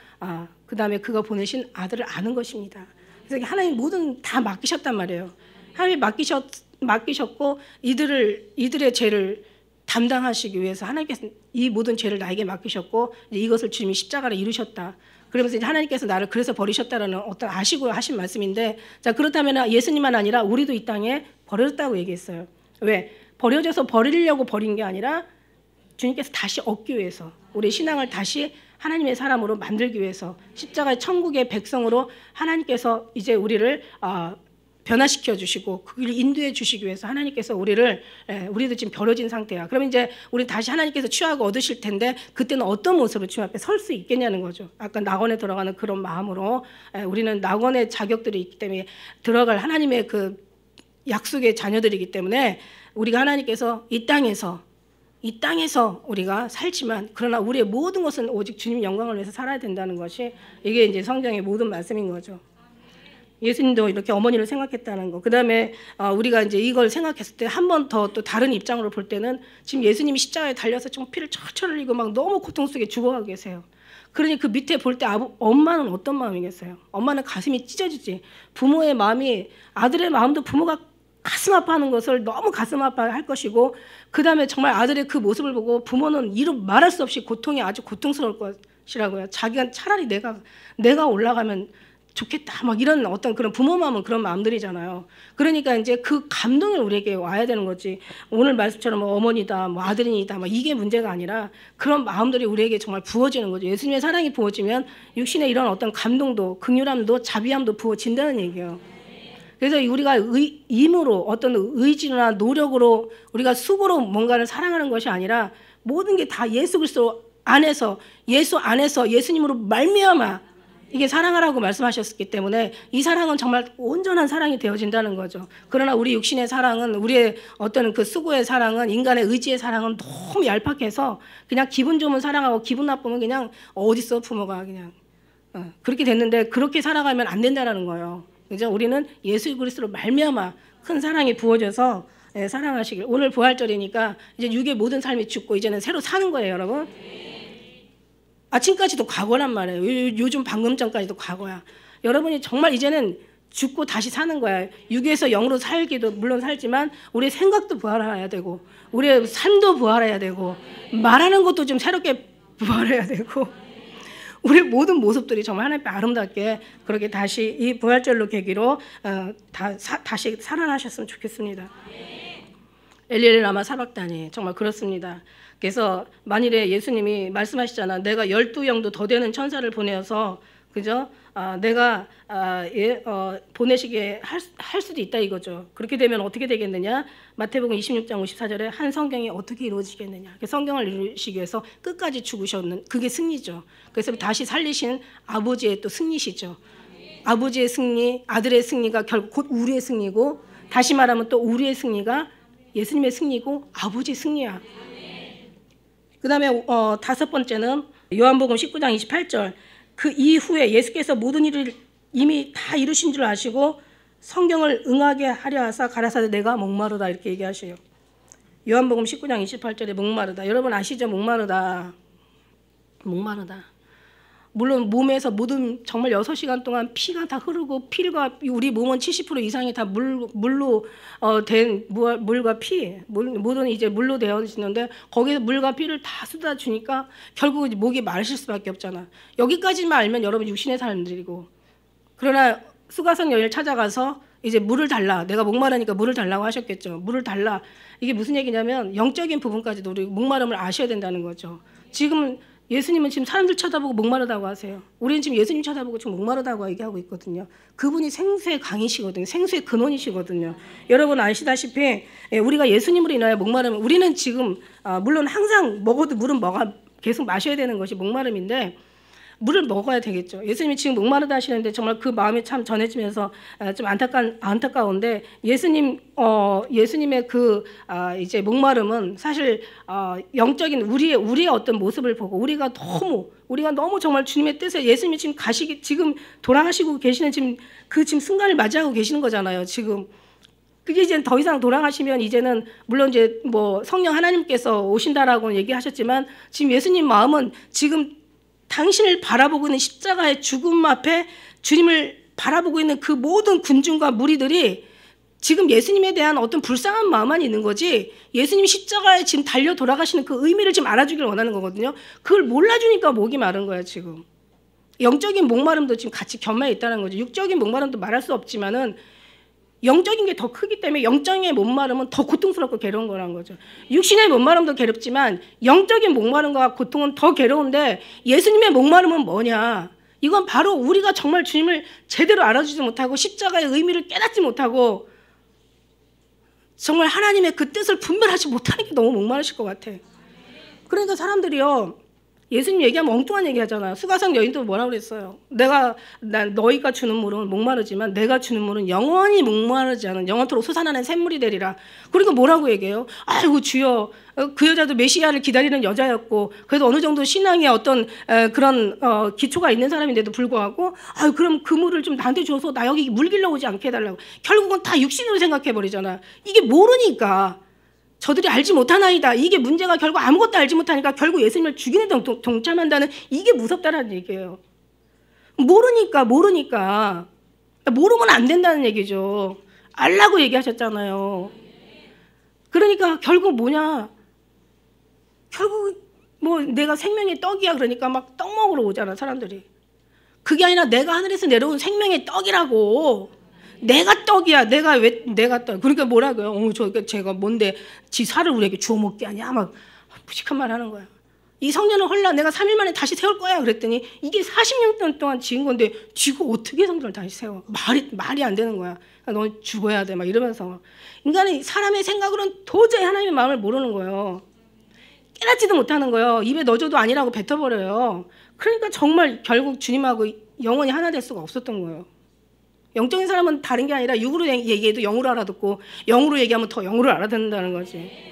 S1: 그 다음에 그가 보내신 아들을 아는 것입니다. 그래서 하나님 모든 다 맡기셨단 말이에요. 하나님 맡기셨고 이들의 죄를 담당하시기 위해서 하나님께서 이 모든 죄를 나에게 맡기셨고 이것을 주님이 십자가로 이루셨다. 그러면서 이제 하나님께서 나를 그래서 버리셨다라는 어떤 아시고 하신 말씀인데 자 그렇다면 예수님만 아니라 우리도 이 땅에 버려졌다고 얘기했어요. 왜? 버려져서 버리려고 버린 게 아니라 주님께서 다시 얻기 위해서 우리 신앙을 다시 하나님의 사람으로 만들기 위해서 십자가의 천국의 백성으로 하나님께서 이제 우리를 변화시켜 주시고 그 길을 인도해 주시기 위해서 하나님께서 우리도 지금 버려진 상태야. 그러면 이제 우리 다시 하나님께서 취하고 얻으실 텐데 그때는 어떤 모습으로 주님 앞에 설 수 있겠냐는 거죠. 아까 낙원에 들어가는 그런 마음으로 우리는 낙원의 자격들이 있기 때문에 들어갈 하나님의 그 약속의 자녀들이기 때문에 우리가 하나님께서 이 땅에서 우리가 살지만 그러나 우리의 모든 것은 오직 주님 영광을 위해서 살아야 된다는 것이 이게 이제 성경의 모든 말씀인 거죠. 예수님도 이렇게 어머니를 생각했다는 거. 그다음에 우리가 이제 이걸 생각했을 때 한 번 더 또 다른 입장으로 볼 때는 지금 예수님이 십자가에 달려서 좀 피를 철철 흘리고 막 너무 고통 속에 죽어가고 계세요. 그러니 그 밑에 볼 때 엄마는 어떤 마음이겠어요? 엄마는 가슴이 찢어지지. 부모의 마음이 아들의 마음도 부모가 가슴 아파하는 것을 너무 가슴 아파할 것이고 그 다음에 정말 아들의 그 모습을 보고 부모는 말할 수 없이 고통이 아주 고통스러울 사랑하시라고요. 자기가 차라리 내가 올라가면 좋겠다 막 이런 어떤 그런 부모 마음은 그런 마음들이잖아요. 그러니까 이제 그 감동이 우리에게 와야 되는 거지. 오늘 말씀처럼 뭐 어머니다 뭐 아들이니다 막 이게 문제가 아니라 그런 마음들이 우리에게 정말 부어지는 거죠. 예수님의 사랑이 부어지면 육신의 이런 어떤 감동도 긍휼함도 자비함도 부어진다는 얘기예요. 그래서 우리가 힘으로 어떤 의지나 노력으로 우리가 수고로 뭔가를 사랑하는 것이 아니라 모든 게 다 예수 그리스도 안에서 예수 안에서 예수님으로 말미암아 이게 사랑하라고 말씀하셨기 때문에 이 사랑은 정말 온전한 사랑이 되어진다는 거죠. 그러나 우리 육신의 사랑은 우리의 어떤 그 수고의 사랑은 인간의 의지의 사랑은 너무 얄팍해서 그냥 기분 좋으면 사랑하고 기분 나쁘면 그냥 어딨어 부모가 그냥 그렇게 됐는데 그렇게 살아가면 안 된다는 거예요. 그죠? 우리는 예수 그리스도로 말미암아 큰 사랑이 부어져서 사랑하시길. 오늘 부활절이니까 이제 육의 모든 삶이 죽고 이제는 새로 사는 거예요, 여러분. 아침까지도 과거란 말이에요. 요즘 방금 전까지도 과거야. 여러분이 정말 이제는 죽고 다시 사는 거야. 육에서 영으로 살기도 물론 살지만 우리의 생각도 부활해야 되고 우리의 삶도 부활해야 되고 말하는 것도 좀 새롭게 부활해야 되고 우리의 모든 모습들이 정말 하나님 아름답게 그렇게 다시 이 부활절로 계기로 다시 살아나셨으면 좋겠습니다. 엘리엘 라마 사박다니 정말 그렇습니다. 그래서 만일에 예수님이 말씀하시잖아. 내가 12영도 더 되는 천사를 보내어서 그죠? 내가 보내시게 할 수도 있다 이거죠. 그렇게 되면 어떻게 되겠느냐? 마태복음 26장 54절에 한 성경이 어떻게 이루어지겠느냐? 성경을 이루시기 위해서 끝까지 죽으셨는 그게 승리죠. 그래서 다시 살리신 아버지의 또 승리시죠. 아버지의 승리, 아들의 승리가 결국 곧 우리의 승리고 다시 말하면 또 우리의 승리가 예수님의 승리고 아버지의 승리야. 그 다음에 다섯 번째는 요한복음 19장 28절 그 이후에 예수께서 모든 일을 이미 다 이루신 줄 아시고 성경을 응하게 하려 하사 가라사대 내가 목마르다 이렇게 얘기하셔요. 요한복음 19장 28절에 목마르다. 여러분 아시죠? 목마르다. 물론 몸에서 모든 정말 6시간 동안 피가 다 흐르고 피가 우리 몸은 70% 이상이 다 물로 된 물과 피 모든 이제 물로 되어지는데 거기서 물과 피를 다 쏟아주니까 결국 목이 마르실 수밖에 없잖아. 여기까지만 알면 여러분 육신의 사람들이고 그러나 수가성 여인을 찾아가서 이제 물을 달라. 내가 목마르니까 물을 달라고 하셨겠죠. 물을 달라. 이게 무슨 얘기냐면 영적인 부분까지도 우리 목마름을 아셔야 된다는 거죠. 지금 예수님은 지금 사람들 쳐다보고 목마르다고 하세요. 우리는 지금 예수님 쳐다보고 지금 목마르다고 얘기하고 있거든요. 그분이 생수의 강이시거든요. 생수의 근원이시거든요. 여러분 아시다시피 우리가 예수님으로 인하여 목마르면 우리는 지금 물론 항상 먹어도 물은 계속 마셔야 되는 것이 목마름인데 물을 먹어야 되겠죠. 예수님이 지금 목마르다 하시는데 정말 그 마음이 참 전해지면서 좀 안타까운데 예수님의 그 이제 목마름은 사실 영적인 우리의 어떤 모습을 보고 우리가 너무 정말 주님의 뜻에 예수님이 지금 돌아가시고 계시는 지금 순간을 맞이하고 계시는 거잖아요. 지금. 그게 이제 더 이상 돌아가시면 이제는 물론 이제 뭐 성령 하나님께서 오신다라고 얘기하셨지만 지금 예수님 마음은 지금 당신을 바라보고 있는 십자가의 죽음 앞에 주님을 바라보고 있는 그 모든 군중과 무리들이 지금 예수님에 대한 어떤 불쌍한 마음만 있는 거지 예수님이 십자가에 지금 달려 돌아가시는 그 의미를 지금 알아주길 원하는 거거든요. 그걸 몰라주니까 목이 마른 거야 지금. 영적인 목마름도 지금 같이 겸해 있다는 거죠. 육적인 목마름도 말할 수 없지만은 영적인 게 더 크기 때문에 영적인 목마름은 더 고통스럽고 괴로운 거라는 거죠. 육신의 목마름도 괴롭지만 영적인 목마름과 고통은 더 괴로운데 예수님의 목마름은 뭐냐? 이건 바로 우리가 정말 주님을 제대로 알아주지 못하고 십자가의 의미를 깨닫지 못하고 정말 하나님의 그 뜻을 분별하지 못하는 게 너무 목마르실 것 같아. 그러니까 사람들이요. 예수님 얘기하면 엉뚱한 얘기 하잖아요. 수가성 여인도 뭐라고 그랬어요? 너희가 주는 물은 목마르지만 내가 주는 물은 영원히 목마르지 않은 영원토록 솟아나는 샘물이 되리라. 그러니까 뭐라고 얘기해요? 아이고 주여 그 여자도 메시아를 기다리는 여자였고 그래도 어느 정도 신앙의 어떤 그런 기초가 있는 사람인데도 불구하고 그럼 그 물을 좀 나한테 줘서 나 여기 물 길러 오지 않게 해달라고. 결국은 다 육신으로 생각해버리잖아. 이게 모르니까. 저들이 알지 못하나이다. 이게 문제가 결국 아무것도 알지 못하니까 결국 예수님을 죽이는 데 동참한다는 이게 무섭다는 얘기예요. 모르니까 모르면 안 된다는 얘기죠. 알라고 얘기하셨잖아요. 그러니까 결국 뭐냐? 결국 뭐 내가 생명의 떡이야 그러니까 막 떡 먹으러 오잖아 사람들이. 그게 아니라 내가 하늘에서 내려온 생명의 떡이라고. 내가 떡이야. 내가 왜 내가 떡. 그러니까 뭐라고요? 제가 뭔데 지 살을 우리에게 주워 먹게 하냐. 막 무식한 말 하는 거야. 이 성전을 헐라 내가 3일 만에 다시 세울 거야 그랬더니 이게 40년 동안 지은 건데 지가 어떻게 성전을 다시 세워. 말이 안 되는 거야. 너 죽어야 돼 막 이러면서. 인간이 사람의 생각으로는 도저히 하나님의 마음을 모르는 거예요. 깨닫지도 못하는 거예요. 입에 넣어줘도 아니라고 뱉어버려요. 그러니까 정말 결국 주님하고 영원히 하나 될 수가 없었던 거예요. 영적인 사람은 다른 게 아니라 육으로 얘기해도 영으로 알아듣고 영으로 얘기하면 더 영으로 알아듣는다는 거지.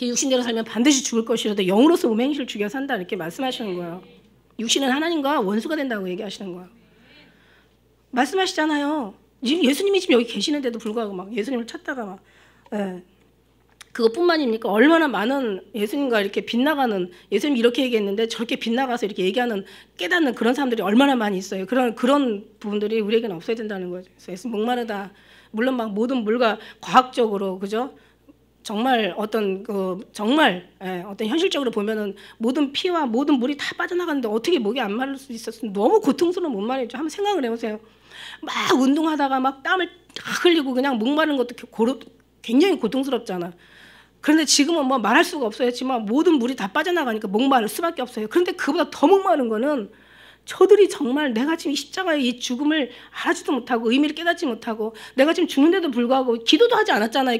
S1: 육신대로 살면 반드시 죽을 것이라도 영으로서 몸의 행실을 죽여 산다 이렇게 말씀하시는 거예요. 육신은 하나님과 원수가 된다고 얘기하시는 거예요. 말씀하시잖아요. 예수님이 지금 여기 계시는데도 불구하고 막 예수님을 찾다가 막 그것뿐만입니까? 얼마나 많은 예수님과 이렇게 빗나가는, 예수님 이렇게 얘기했는데 저렇게 빗나가서 이렇게 얘기하는, 깨닫는 그런 사람들이 얼마나 많이 있어요. 그런 부분들이 우리에게는 없어야 된다는 거죠. 그래서 예수님 목마르다. 물론 막 모든 물과 과학적으로, 그죠? 정말 어떤 어떤 현실적으로 보면은 모든 피와 모든 물이 다 빠져나가는데 어떻게 목이 안 마를 수 있었으면 너무 고통스러운 못 말이죠. 한번 생각을 해보세요. 막 운동하다가 막 땀을 다 흘리고 그냥 목 마른 것도 굉장히 고통스럽잖아. 그런데 지금은 뭐 말할 수가 없어야지만 모든 물이 다 빠져나가니까 목마를 수밖에 없어요. 그런데 그보다 더 목마른 거는 저들이 정말 내가 지금 이 십자가의 이 죽음을 알아지도 못하고 의미를 깨닫지 못하고 내가 지금 죽는데도 불구하고 기도도 하지 않았잖아요.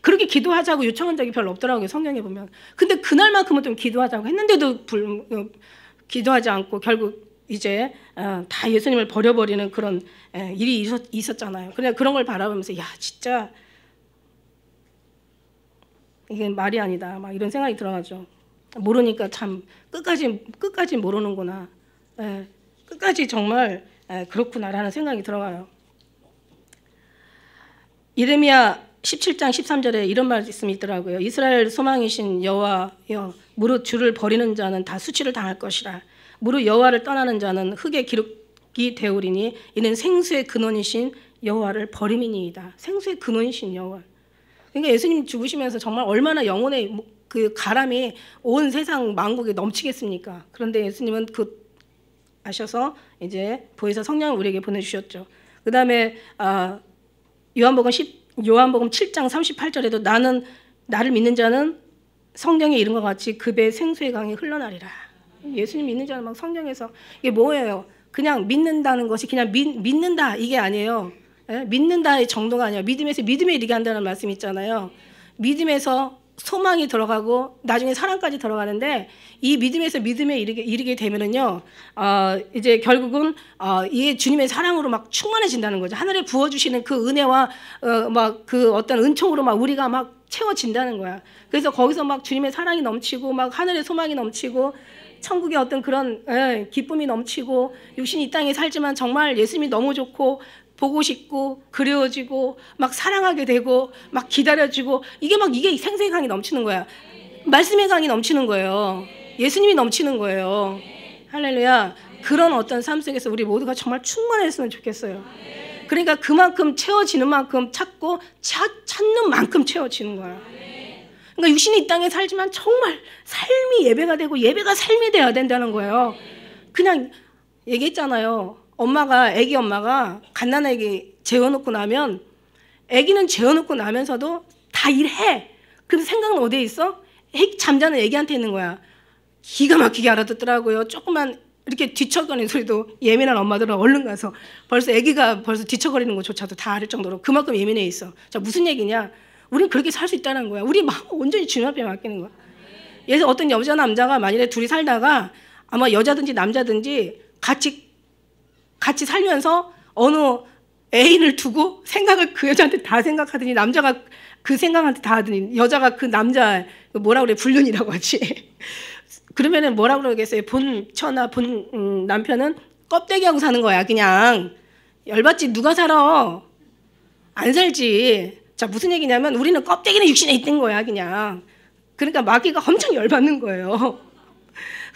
S1: 그렇게 기도하자고 요청한 적이 별로 없더라고요. 성경에 보면. 근데 그날만큼은 좀 기도하자고 했는데도 기도하지 않고 결국 이제 다 예수님을 버려버리는 그런 일이 있었잖아요. 그냥 그런 걸 바라보면서 야 진짜 이게 말이 아니다. 막 이런 생각이 들어가죠. 모르니까 참 끝까지 모르는구나. 끝까지 정말 그렇구나라는 생각이 들어가요. 이레미야 17장 13절에 이런 말씀이 있더라고요. 이스라엘 소망이신 여호와여, 무릇 주를 버리는 자는 다 수치를 당할 것이라. 무릇 여호와를 떠나는 자는 흙의 기록이 되오리니 이는 생수의 근원이신 여호와를 버림이니이다. 생수의 근원이신 여호와. 그러니까 예수님 죽으시면서 정말 얼마나 영혼의 그 가람이 온 세상 만국에 넘치겠습니까? 그런데 예수님은 아셔서 이제 보혜사 성령을 우리에게 보내주셨죠. 그 다음에 요한복음 7장 38절에도 나를 믿는 자는 성경에 이른 것 같이 그 배 생수의 강이 흘러나리라. 예수님 믿는 자는 막 성경에서 이게 뭐예요? 그냥 믿는다는 것이 그냥 믿는다 이게 아니에요. 믿는다의 정도가 아니라 믿음에서 믿음에 이르게 한다는 말씀이 있잖아요. 믿음에서 소망이 들어가고 나중에 사랑까지 들어가는데 이 믿음에서 믿음에 이르게 되면은요, 이제 결국은 이 주님의 사랑으로 막 충만해진다는 거죠. 하늘에 부어주시는 그 은혜와 막 그 어떤 은총으로 막 우리가 막 채워진다는 거야. 그래서 거기서 막 주님의 사랑이 넘치고 막 하늘의 소망이 넘치고 천국의 어떤 그런 기쁨이 넘치고 육신이 이 땅에 살지만 정말 예수님이 너무 좋고 보고 싶고 그리워지고 막 사랑하게 되고 막 기다려지고 이게 생수의 강이 넘치는 거야. 말씀의 강이 넘치는 거예요. 예수님이 넘치는 거예요. 할렐루야. 그런 어떤 삶 속에서 우리 모두가 정말 충만했으면 좋겠어요. 그러니까 그만큼 채워지는 만큼 찾고 찾는 만큼 채워지는 거야. 그러니까 육신이 이 땅에 살지만 정말 삶이 예배가 되고 예배가 삶이 돼야 된다는 거예요. 그냥 얘기했잖아요. 애기 엄마가 갓난아기 재워놓고 나면 애기는 재워놓고 나면서도 다 일해. 그럼 생각은 어디에 있어? 잠자는 애기한테 있는 거야. 기가 막히게 알아듣더라고요. 조금만 이렇게 뒤척거리는 소리도 예민한 엄마들은 얼른 가서 애기가 뒤척거리는 것조차도 다 알을 정도로 그만큼 예민해 있어. 자, 무슨 얘기냐? 우리는 그렇게 살 수 있다는 거야. 우리 마음 온전히 주님 앞에 맡기는 거야. 예를 어떤 여자 남자가 만일에 둘이 살다가 아마 여자든지 남자든지 같이 살면서 어느 애인을 두고 생각을 그 여자한테 다 생각하더니 남자가 그 생각한테 다 하더니 여자가 그 남자 뭐라 그래 불륜이라고 하지. 그러면은 뭐라 그러겠어요? 본 남편은 껍데기하고 사는 거야. 그냥 열받지. 누가 살아? 안 살지. 자, 무슨 얘기냐면 우리는 껍데기는 육신에 있던 거야. 그냥. 그러니까 마귀가 엄청 열받는 거예요.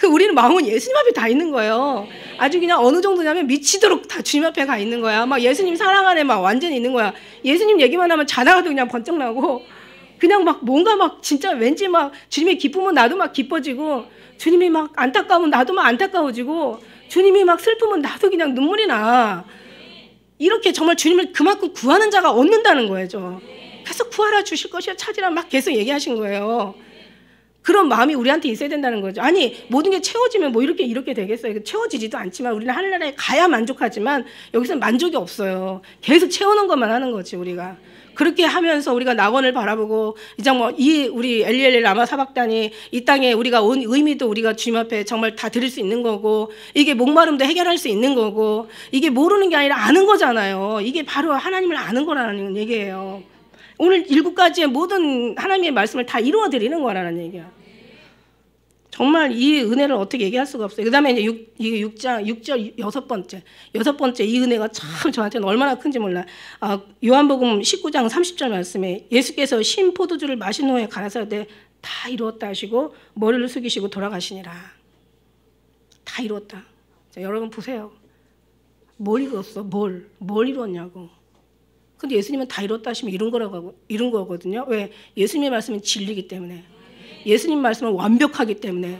S1: 우리는 마음은 예수님 앞에 다 있는 거예요. 아주 그냥 어느 정도냐면 미치도록 다 주님 앞에 가 있는 거야. 막 예수님 사랑 안에 막 완전히 있는 거야. 예수님 얘기만 하면 자다가도 그냥 번쩍 나고 그냥 막 뭔가 막 진짜 왠지 막 주님이 기쁘면 나도 막 기뻐지고, 주님이 막 안타까우면 나도 막 안타까워지고, 주님이 막 슬프면 나도 그냥 눈물이 나. 이렇게 정말 주님을 그만큼 구하는 자가 얻는다는 거예요. 계속 구하라, 주실 것이야, 찾으라 막 계속 얘기하신 거예요. 그런 마음이 우리한테 있어야 된다는 거죠. 아니 모든 게 채워지면 뭐 이렇게 되겠어요. 채워지지도 않지만 우리는 하늘나라에 가야 만족하지만 여기서 만족이 없어요. 계속 채우는 것만 하는 거지 우리가. 그렇게 하면서 우리가 낙원을 바라보고 이제 뭐 이 우리 엘리엘리 라마 사박단이 이 땅에 우리가 온 의미도 우리가 주님 앞에 정말 다 드릴 수 있는 거고, 이게 목마름도 해결할 수 있는 거고, 이게 모르는 게 아니라 아는 거잖아요. 이게 바로 하나님을 아는 거라는 얘기예요. 오늘 7가지의 모든 하나님의 말씀을 다 이루어 드리는 거라는 얘기야. 정말 이 은혜를 어떻게 얘기할 수가 없어요. 그 다음에 이제 6절 여섯 번째 이 은혜가 참 저한테는 얼마나 큰지 몰라. 요한복음 19장 30절 말씀에 예수께서 신 포도주를 마신 후에 가라사대 다 이루었다 하시고 머리를 숙이시고 돌아가시니라. 다 이루었다. 자, 여러분 보세요. 뭘 이루었어? 뭘 이루었냐고. 근데 예수님은 다 이뤘다 하시면 이룬 거거든요. 왜? 예수님의 말씀은 진리이기 때문에. 예수님 말씀은 완벽하기 때문에.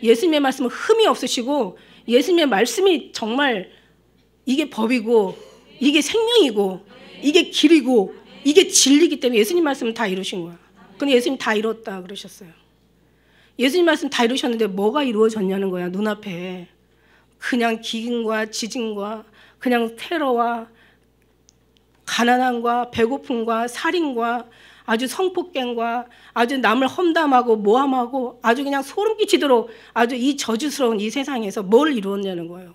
S1: 예수님의 말씀은 흠이 없으시고, 예수님의 말씀이 정말 이게 법이고, 이게 생명이고, 이게 길이고, 이게 진리이기 때문에 예수님 말씀은 다 이루신 거야. 근데 예수님 다 이뤘다 그러셨어요. 예수님 말씀 다 이루셨는데 뭐가 이루어졌냐는 거야, 눈앞에. 그냥 기근과 지진과 그냥 테러와 가난함과 배고픔과 살인과 아주 성폭행과 아주 남을 험담하고 모함하고 아주 그냥 소름 끼치도록 아주 이 저주스러운 이 세상에서 뭘 이루었냐는 거예요.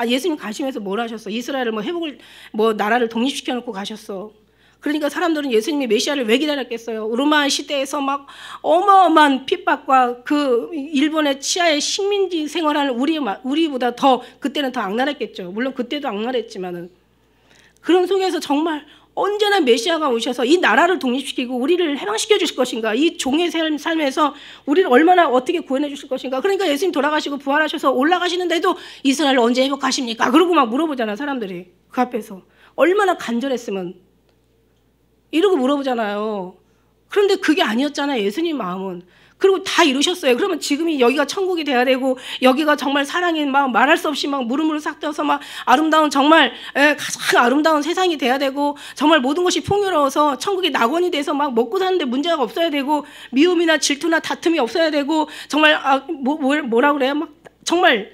S1: 예수님 가시면서 뭘 하셨어? 이스라엘을 나라를 독립시켜 놓고 가셨어. 그러니까 사람들은 예수님이 메시아를 왜 기다렸겠어요? 로마 시대에서 막 어마어마한 핍박과 그 일본의 치하의 식민지 생활하는 우리보다 더 그때는 더 악랄했겠죠. 물론 그때도 악랄했지만은. 그런 속에서 정말 언제나 메시아가 오셔서 이 나라를 독립시키고 우리를 해방시켜 주실 것인가, 이 종의 삶에서 우리를 얼마나 어떻게 구원해 주실 것인가. 그러니까 예수님 돌아가시고 부활하셔서 올라가시는데도 이스라엘 언제 회복하십니까? 그러고 막 물어보잖아, 사람들이. 그 앞에서 얼마나 간절했으면 이러고 물어보잖아요. 그런데 그게 아니었잖아요, 예수님 마음은. 그리고 다 이루셨어요. 그러면 지금이 여기가 천국이 돼야 되고, 여기가 정말 사랑이 막 말할 수 없이 막 무릎무릎 싹 떠서 막 아름다운 정말 가장 아름다운 세상이 돼야 되고, 정말 모든 것이 풍요로워서 천국이 낙원이 돼서 막 먹고 사는데 문제가 없어야 되고, 미움이나 질투나 다툼이 없어야 되고, 정말 뭐라 그래요? 막 정말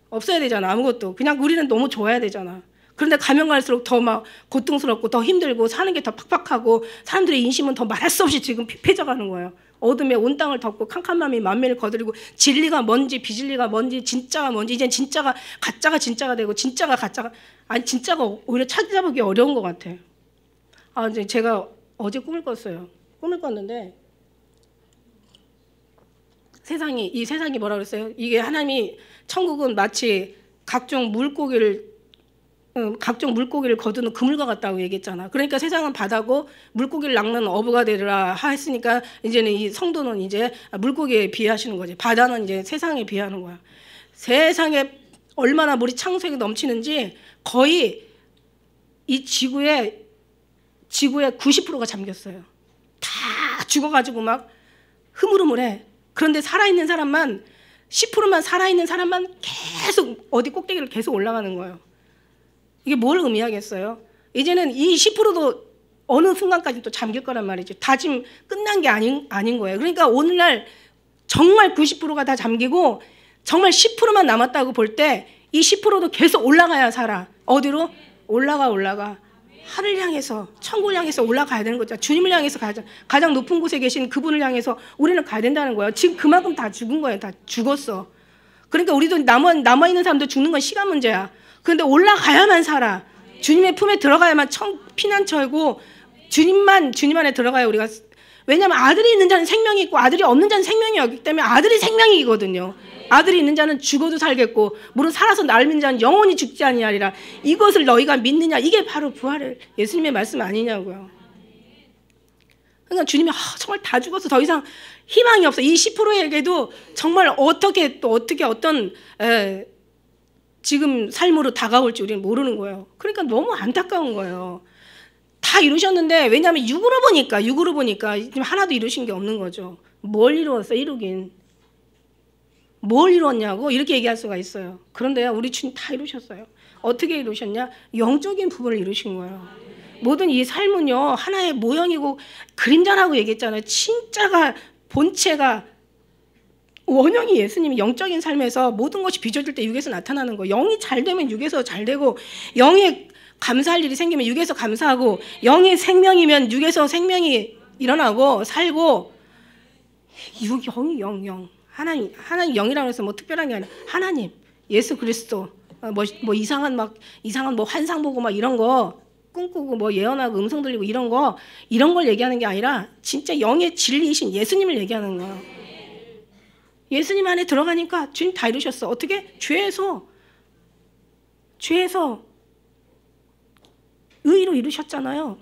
S1: 없어야 되잖아, 아무것도. 그냥 우리는 너무 좋아야 되잖아. 그런데 가면 갈수록 더 막 고통스럽고 더 힘들고 사는 게 더 팍팍하고 사람들의 인심은 더 말할 수 없이 지금 피폐져가는 거예요. 어둠에 온 땅을 덮고 캄캄함이 만민을 거두리고, 진리가 뭔지 비진리가 뭔지 진짜가 뭔지, 이젠 진짜가 가짜가 진짜가 되고 진짜가 가짜가, 아니 진짜가 오히려 찾아보기 어려운 것 같아. 이제 제가 어제 꿈을 꿨어요. 꿈을 꿨는데 이 세상이 뭐라 그랬어요? 이게 하나님이, 천국은 마치 각종 물고기를 거두는 그물과 같다고 얘기했잖아. 그러니까 세상은 바다고 물고기를 낚는 어부가 되리라 했으니까 이제는 이 성도는 이제 물고기에 비하시는 거지. 바다는 이제 세상에 비하는 거야. 세상에 얼마나 물이 창수하게 넘치는지 거의 이 지구의 90%가 잠겼어요. 다 죽어가지고 막 흐물흐물해. 그런데 살아있는 사람만 10%만 살아있는 사람만 계속 어디 꼭대기를 계속 올라가는 거예요. 이게 뭘 의미하겠어요? 이제는 이 10%도 어느 순간까지 또 잠길 거란 말이죠. 다 지금 끝난 게 아닌 거예요. 그러니까 오늘날 정말 90%가 다 잠기고 정말 10%만 남았다고 볼 때 이 10%도 계속 올라가야 살아. 어디로? 올라가. 하늘 향해서, 천국을 향해서 올라가야 되는 거죠. 주님을 향해서 가장 높은 곳에 계신 그분을 향해서 우리는 가야 된다는 거예요. 지금 그만큼 다 죽은 거예요. 다 죽었어. 그러니까 우리도 남아있는 사람도 죽는 건 시간 문제야. 그런데 올라가야만 살아. 주님의 품에 들어가야만 피난처이고, 주님 안에 들어가야 우리가. 왜냐하면 아들이 있는 자는 생명이 있고 아들이 없는 자는 생명이 없기 때문에 아들이 생명이거든요. 아들이 있는 자는 죽어도 살겠고, 물론 살아서 날 믿는 자는 영원히 죽지 아니하리라. 이것을 너희가 믿느냐? 이게 바로 부활의 예수님의 말씀 아니냐고요. 그러니까 주님이 정말 다 죽어서 더 이상 희망이 없어. 이 10%에게도 정말 어떻게 어떤 지금 삶으로 다가올지 우리는 모르는 거예요. 그러니까 너무 안타까운 거예요. 다 다 이루셨는데 왜냐하면 육으로 보니까 지금 하나도 이루신 게 없는 거죠. 뭘 이루었어? 이루긴. 뭘 이루었냐고 이렇게 얘기할 수가 있어요. 그런데 우리 주님 다 이루셨어요. 어떻게 이루셨냐? 영적인 부분을 이루신 거예요. 모든 이 삶은요 하나의 모형이고 그림자라고 얘기했잖아요. 진짜가 본체가 원형이 예수님이 영적인 삶에서 모든 것이 빚어질 때 육에서 나타나는 거. 영이 잘 되면 육에서 잘 되고, 영에 감사할 일이 생기면 육에서 감사하고, 영이 생명이면 육에서 생명이 일어나고 살고. 영이 영. 하나님 영이라고 해서 뭐 특별한 게 아니라 하나님, 예수 그리스도, 뭐 이상한 뭐 환상 보고 막 이런 거 꿈꾸고 뭐 예언하고 음성 들리고 이런 걸 얘기하는 게 아니라 진짜 영의 진리이신 예수님을 얘기하는 거예요. 예수님 안에 들어가니까 주님 다 이루셨어. 어떻게? 죄에서 의로 이루셨잖아요.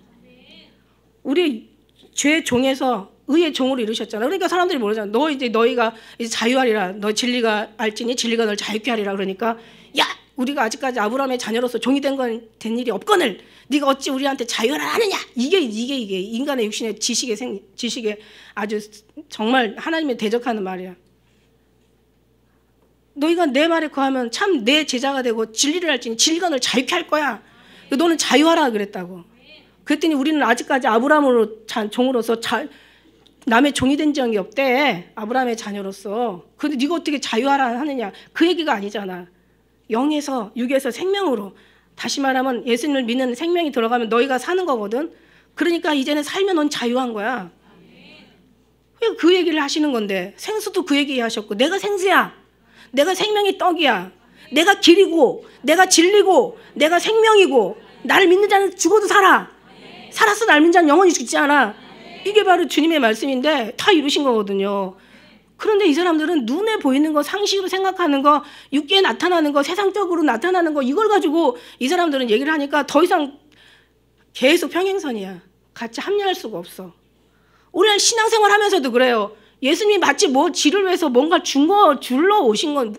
S1: 우리 죄 종에서 의의 종으로 이루셨잖아요. 그러니까 사람들이 모르잖아. 너희가 이제 자유하리라. 너 진리가 알지니 진리가 널 자유케 하리라. 그러니까 야, 우리가 아직까지 아브라함의 자녀로서 종이 된 일이 없거늘 네가 어찌 우리한테 자유하라 하느냐. 이게 인간의 육신의 지식에 아주 정말 하나님의 대적하는 말이야. 너희가 내 말에 거하면 참 내 제자가 되고 진리를 알지니 진리가 널 자유케 할 거야. 너는 자유하라 그랬다고. 그랬더니 우리는 아직까지 아브라함으로 종으로서 남의 종이 된 적이 없대. 아브라함의 자녀로서. 근데 네가 어떻게 자유하라 하느냐. 그 얘기가 아니잖아. 영에서 육에서 생명으로. 다시 말하면 예수님을 믿는 생명이 들어가면 너희가 사는 거거든. 그러니까 이제는 살면 넌 자유한 거야. 그 얘기를 하시는 건데 생수도 그 얘기 하셨고 내가 생수야. 내가 생명의 떡이야. 내가 길이고 내가 진리고 내가 생명이고 나를 믿는 자는 죽어도 살아. 살아서 날 믿는 자는 영원히 죽지 않아. 이게 바로 주님의 말씀인데 다 이루신 거거든요. 그런데 이 사람들은 눈에 보이는 거, 상식으로 생각하는 거, 육계에 나타나는 거, 세상적으로 나타나는 거 이걸 가지고 이 사람들은 얘기를 하니까 더 이상 계속 평행선이야. 같이 합리할 수가 없어. 우리는 신앙생활 하면서도 그래요. 예수님이 마치 뭐 지를 위해서 뭔가 줄러 오신 건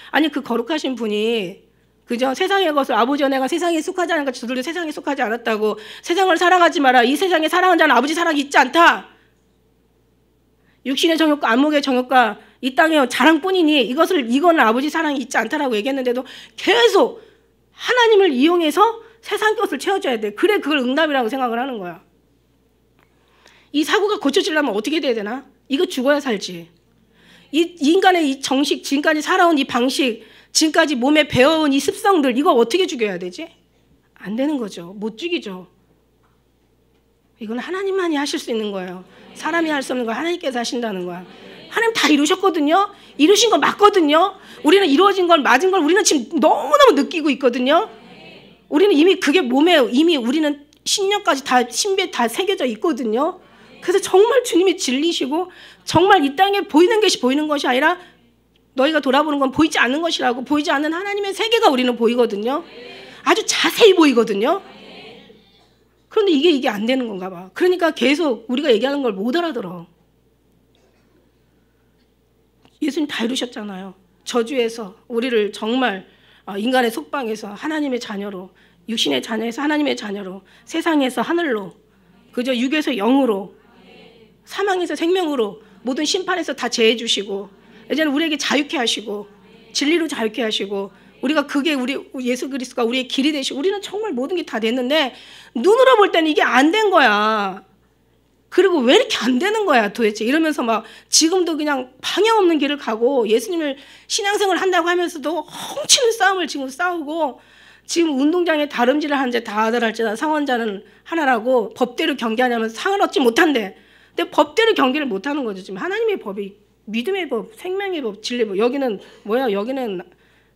S1: 아니 그 거룩하신 분이 그죠? 세상의 것을 아버지 은혜가 세상에 속하지 않은 것 저들도 세상에 속하지 않았다고. 세상을 살아가지 마라. 이 세상에 살아가는 자는 아버지 사랑이 있지 않다. 육신의 정욕과 안목의 정욕과 이 땅의 자랑뿐이니 이거는 아버지 사랑이 있지 않다라고 얘기했는데도 계속 하나님을 이용해서 세상 것을 채워줘야 돼. 그래 그걸 응답이라고 생각을 하는 거야. 이 사고가 고쳐지려면 어떻게 돼야 되나? 이거 죽어야 살지. 이 인간의 이 정식, 지금까지 살아온 이 방식, 지금까지 몸에 배워온 이 습성들, 이거 어떻게 죽여야 되지? 안 되는 거죠. 못 죽이죠. 이건 하나님만이 하실 수 있는 거예요. 사람이 할 수 없는 거 하나님께서 하신다는 거야. 하나님 다 이루셨거든요. 이루신 거 맞거든요. 우리는 이루어진 걸 맞은 걸 우리는 지금 너무너무 느끼고 있거든요. 우리는 이미 그게 몸에 이미 우리는 신령까지 다 신비에 다 새겨져 있거든요. 그래서 정말 주님이 진리시고 정말 이 땅에 보이는 것이 보이는 것이 아니라 너희가 돌아보는 건 보이지 않는 것이라고. 보이지 않는 하나님의 세계가 우리는 보이거든요. 아주 자세히 보이거든요. 그런데 이게 안 되는 건가 봐. 그러니까 계속 우리가 얘기하는 걸 못 알아들어. 예수님 다 이루셨잖아요. 저주에서 우리를 정말 인간의 속방에서 하나님의 자녀로, 육신의 자녀에서 하나님의 자녀로, 세상에서 하늘로, 그저 육에서 영으로, 사망에서 생명으로, 모든 심판에서 다 제해 주시고 이제는 우리에게 자유케 하시고 진리로 자유케 하시고 우리가 그게 우리 예수 그리스도가 우리의 길이 되시고 우리는 정말 모든 게 다 됐는데 눈으로 볼 때는 이게 안 된 거야. 그리고 왜 이렇게 안 되는 거야 도대체 이러면서 막 지금도 그냥 방향 없는 길을 가고 예수님을 신앙생활을 한다고 하면서도 헝치는 싸움을 지금 싸우고 지금 운동장에 다름질을 하는데 다들 할지라 상원자는 하나라고 법대로 경계하냐면 상을 얻지 못한대. 근데 법대로 경계를 못하는 거죠. 지금 하나님의 법이 믿음의 법, 생명의 법, 진리의 법. 여기는 뭐야? 여기는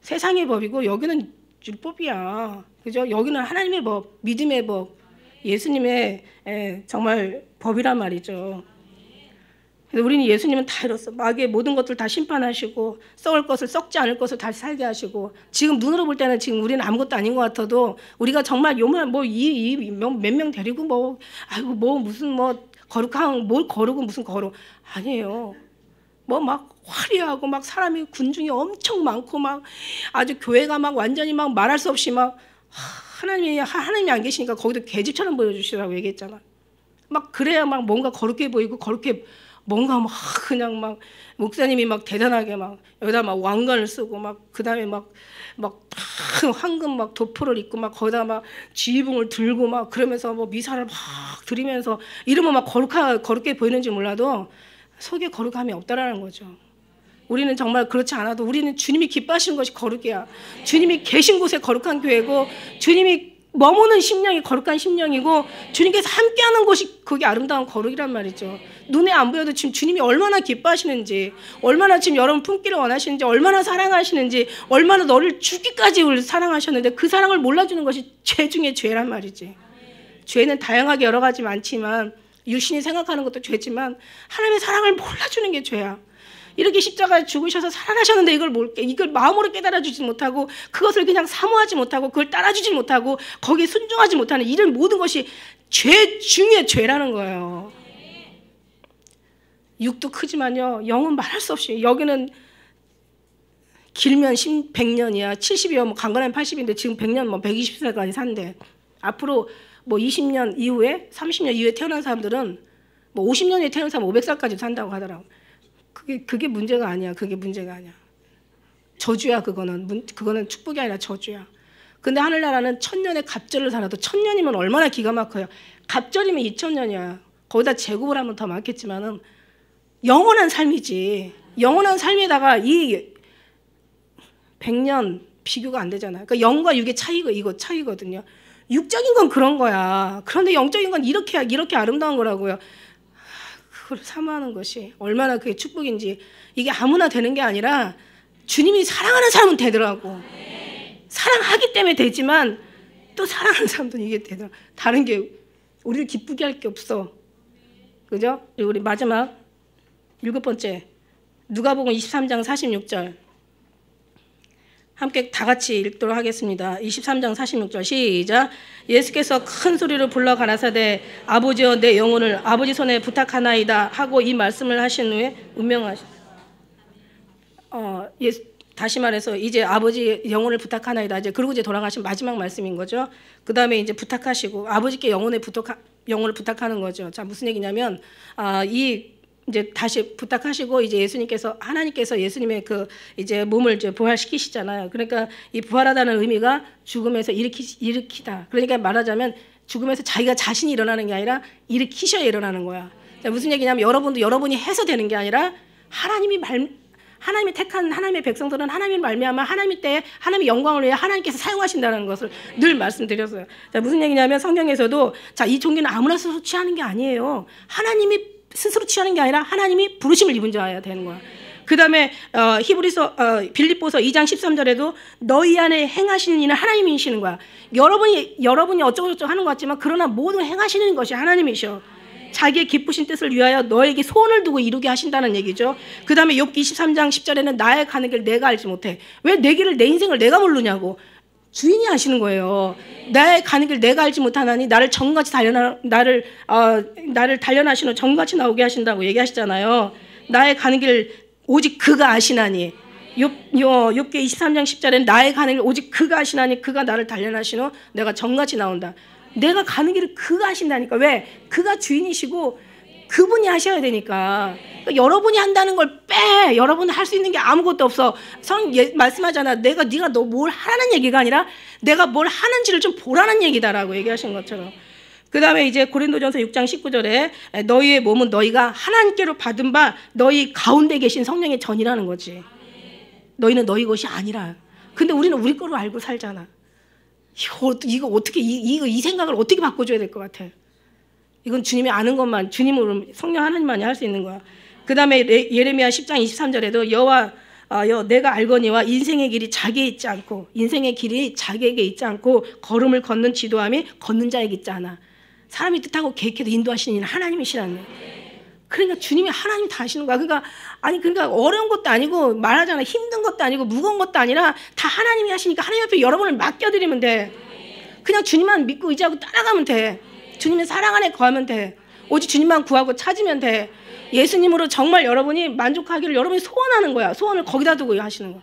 S1: 세상의 법이고 여기는 율법이야. 그죠? 여기는 하나님의 법, 믿음의 법, 예수님의 정말 법이란 말이죠. 그래서 우리는 예수님은 다 이뤘어. 마귀의 모든 것들 다 심판하시고 썩을 것을 썩지 않을 것을 다시 살게 하시고 지금 눈으로 볼 때는 지금 우리는 아무것도 아닌 것 같아도 우리가 정말 요만 뭐 몇 명 데리고 뭐 아이고 뭐 무슨 뭐 거룩한 뭘 거룩은 무슨 거룩 아니에요. 뭐 막 화려하고 막 사람이 군중이 엄청 많고 막 아주 교회가 막 완전히 막 말할 수 없이 막 하나님이 안 계시니까 거기도 계집처럼 보여주시라고 얘기했잖아. 막 그래야 막 뭔가 거룩해 보이고 거룩해 뭔가 막 그냥 막 목사님이 막 대단하게 막 여기다 막 왕관을 쓰고 막 그다음에 막 황금 막 도포를 입고 막 거기다 막 지휘봉을 들고 막 그러면서 뭐 미사를 막 드리면서 이러면 막 거룩해 보이는지 몰라도 속에 거룩함이 없다라는 거죠. 우리는 정말 그렇지 않아도 우리는 주님이 기뻐하시는 것이 거룩이야. 주님이 계신 곳에 거룩한 교회고 주님이 머무는 심령이 거룩한 심령이고 주님께서 함께하는 곳이 그게 아름다운 거룩이란 말이죠. 눈에 안 보여도 지금 주님이 얼마나 기뻐하시는지, 얼마나 지금 여러분 품기를 원하시는지, 얼마나 사랑하시는지, 얼마나 너를 죽기까지 사랑하셨는데 그 사랑을 몰라주는 것이 죄 중에 죄란 말이지. 죄는 다양하게 여러 가지 많지만 유신이 생각하는 것도 죄지만 하나님의 사랑을 몰라주는 게 죄야. 이렇게 십자가에 죽으셔서 살아나셨는데 이걸 마음으로 깨달아주지 못하고 그것을 그냥 사모하지 못하고 그걸 따라주지 못하고 거기에 순종하지 못하는 이런 모든 것이 죄 중에 죄라는 거예요. 육도 크지만요 영은 말할 수 없이 여기는 길면 100년이야 70이요 뭐 강건하면 80인데 지금 100년 뭐 120세까지 산대. 앞으로 뭐 20년 이후에 30년 이후에 태어난 사람들은 뭐 50년에 태어난 사람 500살까지 산다고 하더라고. 그게 문제가 아니야. 그게 문제가 아니야. 저주야. 그거는 축복이 아니라 저주야. 근데 하늘나라는 1000년의 갑절을 살아도 1000년이면 얼마나 기가 막혀요. 갑절이면 2000년이야. 거기다 제곱을 하면 더 많겠지만은 영원한 삶이지. 영원한 삶에다가 이 100년 비교가 안 되잖아요. 그러니까 영과 육의 이거 차이거든요. 육적인 건 그런 거야. 그런데 영적인 건 이렇게 아름다운 거라고요. 그걸 사모하는 것이 얼마나 그게 축복인지. 이게 아무나 되는 게 아니라 주님이 사랑하는 사람은 되더라고. 사랑하기 때문에 되지만 또 사랑하는 사람들은 이게 되더라고. 다른 게 우리를 기쁘게 할 게 없어. 그죠? 우리 마지막 7번째 누가복음 23장 46절 함께 다 같이 읽도록 하겠습니다. 23장 46절 시작. 예수께서 큰 소리로 불러 가라사대 아버지여 내 영혼을 아버지 손에 부탁하나이다 하고 이 말씀을 하신 후에 다시 말해서 이제 아버지 영혼을 부탁하나이다. 그리고 이제 돌아가신 마지막 말씀인 거죠. 그 다음에 이제 부탁하시고 아버지께 영혼을 부탁하는 거죠. 자 무슨 얘기냐면 이제 다시 부탁하시고 이제 하나님께서 예수님의 그 이제 몸을 이제 부활시키시잖아요. 그러니까 이 부활하다는 의미가 죽음에서 일으키다. 그러니까 말하자면 죽음에서 자기가 자신이 일어나는 게 아니라 일으키셔야 일어나는 거야. 무슨 얘기냐면 여러분이 해서 되는 게 아니라 하나님이 택한 하나님의 백성들은 하나님을 말미암아 하나님의 영광을 위해 하나님께서 사용하신다는 것을 늘 말씀드렸어요. 자, 무슨 얘기냐면 성경에서도 이 종교는 아무나 스스로 취하는 게 아니에요. 하나님이 스스로 취하는 게 아니라 하나님이 부르심을 입은 자여야 되는 거야. 그 다음에 빌립보서 2장 13절에도 너희 안에 행하시는 이는 하나님이시는 거야. 여러분이 어쩌고저쩌고 하는 것 같지만 그러나 모든 행하시는 것이 하나님이셔. 자기의 기쁘신 뜻을 위하여 너에게 소원을 두고 이루게 하신다는 얘기죠. 그 다음에 욥기 23장 10절에는 나의 가는 길 내가 알지 못해. 왜 내 길을 내 인생을 내가 모르냐고. 주인이 하시는 거예요. 나의 가는 길 내가 알지 못하나니 나를 정같이 나를 단련하시는 정같이 나오게 하신다고 얘기하시잖아요. 나의 가는 길 오직 그가 아시나니. 욥기 23장 10절에는 나의 가는 길 오직 그가 아시나니 그가 나를 단련하시노 내가 정같이 나온다. 내가 가는 길을 그가 하신다니까. 왜? 그가 주인이시고 그분이 하셔야 되니까. 그러니까 여러분이 한다는 걸 빼. 여러분은 할 수 있는 게 아무것도 없어. 말씀하잖아. 네가 너 뭘 하라는 얘기가 아니라 내가 뭘 하는지를 좀 보라는 얘기다라고 얘기하신 것처럼. 그 다음에 이제 고린도전서 6장 19절에 너희의 몸은 너희가 하나님께로 받은 바 너희 가운데 계신 성령의 전이라는 거지. 너희는 너희 것이 아니라. 근데 우리는 우리 거로 알고 살잖아. 이거 어떻게 이 생각을 어떻게 바꿔줘야 될 것 같아. 이건 주님이 아는 것만 주님으로 성령 하나님만이 할 수 있는 거야. 그 다음에 예레미야 10장 23절에도 여호와 내가 알거니와 인생의 길이 자기에 있지 않고 인생의 길이 자기에게 있지 않고 걸음을 걷는 지도함이 걷는 자에게 있지 않아. 사람이 뜻하고 계획해도 인도하시는 이는 하나님이시라는 거야. 그러니까 주님이 하나님 다 하시는 거야. 그러니까 어려운 것도 아니고 말하잖아. 힘든 것도 아니고 무거운 것도 아니라 다 하나님이 하시니까 하나님 앞에 여러분을 맡겨드리면 돼. 그냥 주님만 믿고 의지하고 따라가면 돼. 주님의 사랑 안에 거하면 돼. 오직 주님만 구하고 찾으면 돼. 예수님으로 정말 여러분이 만족하기를 여러분이 소원하는 거야. 소원을 거기다 두고 하시는 거야.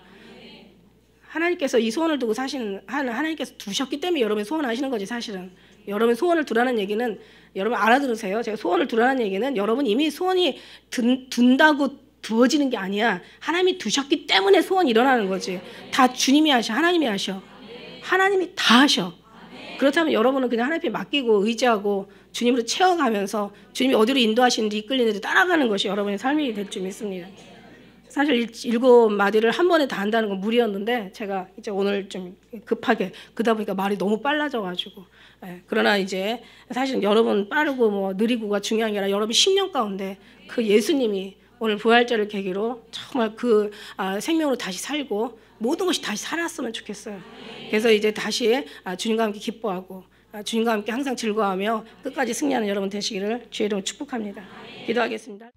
S1: 하나님께서 이 소원을 두고 사실은 하나님께서 두셨기 때문에 여러분이 소원하시는 거지 사실은. 여러분 소원을 두라는 얘기는 여러분 알아들으세요. 제가 소원을 두라는 얘기는 여러분 이미 소원이 둔다고 두어지는 게 아니야. 하나님이 두셨기 때문에 소원이 일어나는 거지. 다 주님이 하셔. 하나님이 하셔. 하나님이 다 하셔. 그렇다면 여러분은 그냥 하나님 앞에 맡기고 의지하고 주님으로 채워가면서 주님이 어디로 인도하시는지 이끌리는지 따라가는 것이 여러분의 삶이 될 줄 믿습니다. 사실 7마디를 한 번에 다 한다는 건 무리였는데 제가 이제 오늘 좀 급하게 그러다 보니까 말이 너무 빨라져가지고 그러나 이제 사실 여러분 빠르고 뭐 느리고가 중요한 게 아니라 여러분 10년 가운데 그 예수님이 오늘 부활절을 계기로 정말 그 생명으로 다시 살고 모든 것이 다시 살았으면 좋겠어요. 그래서 이제 다시 주님과 함께 기뻐하고 주님과 함께 항상 즐거워하며 끝까지 승리하는 여러분 되시기를 주의 이름으로 축복합니다. 기도하겠습니다.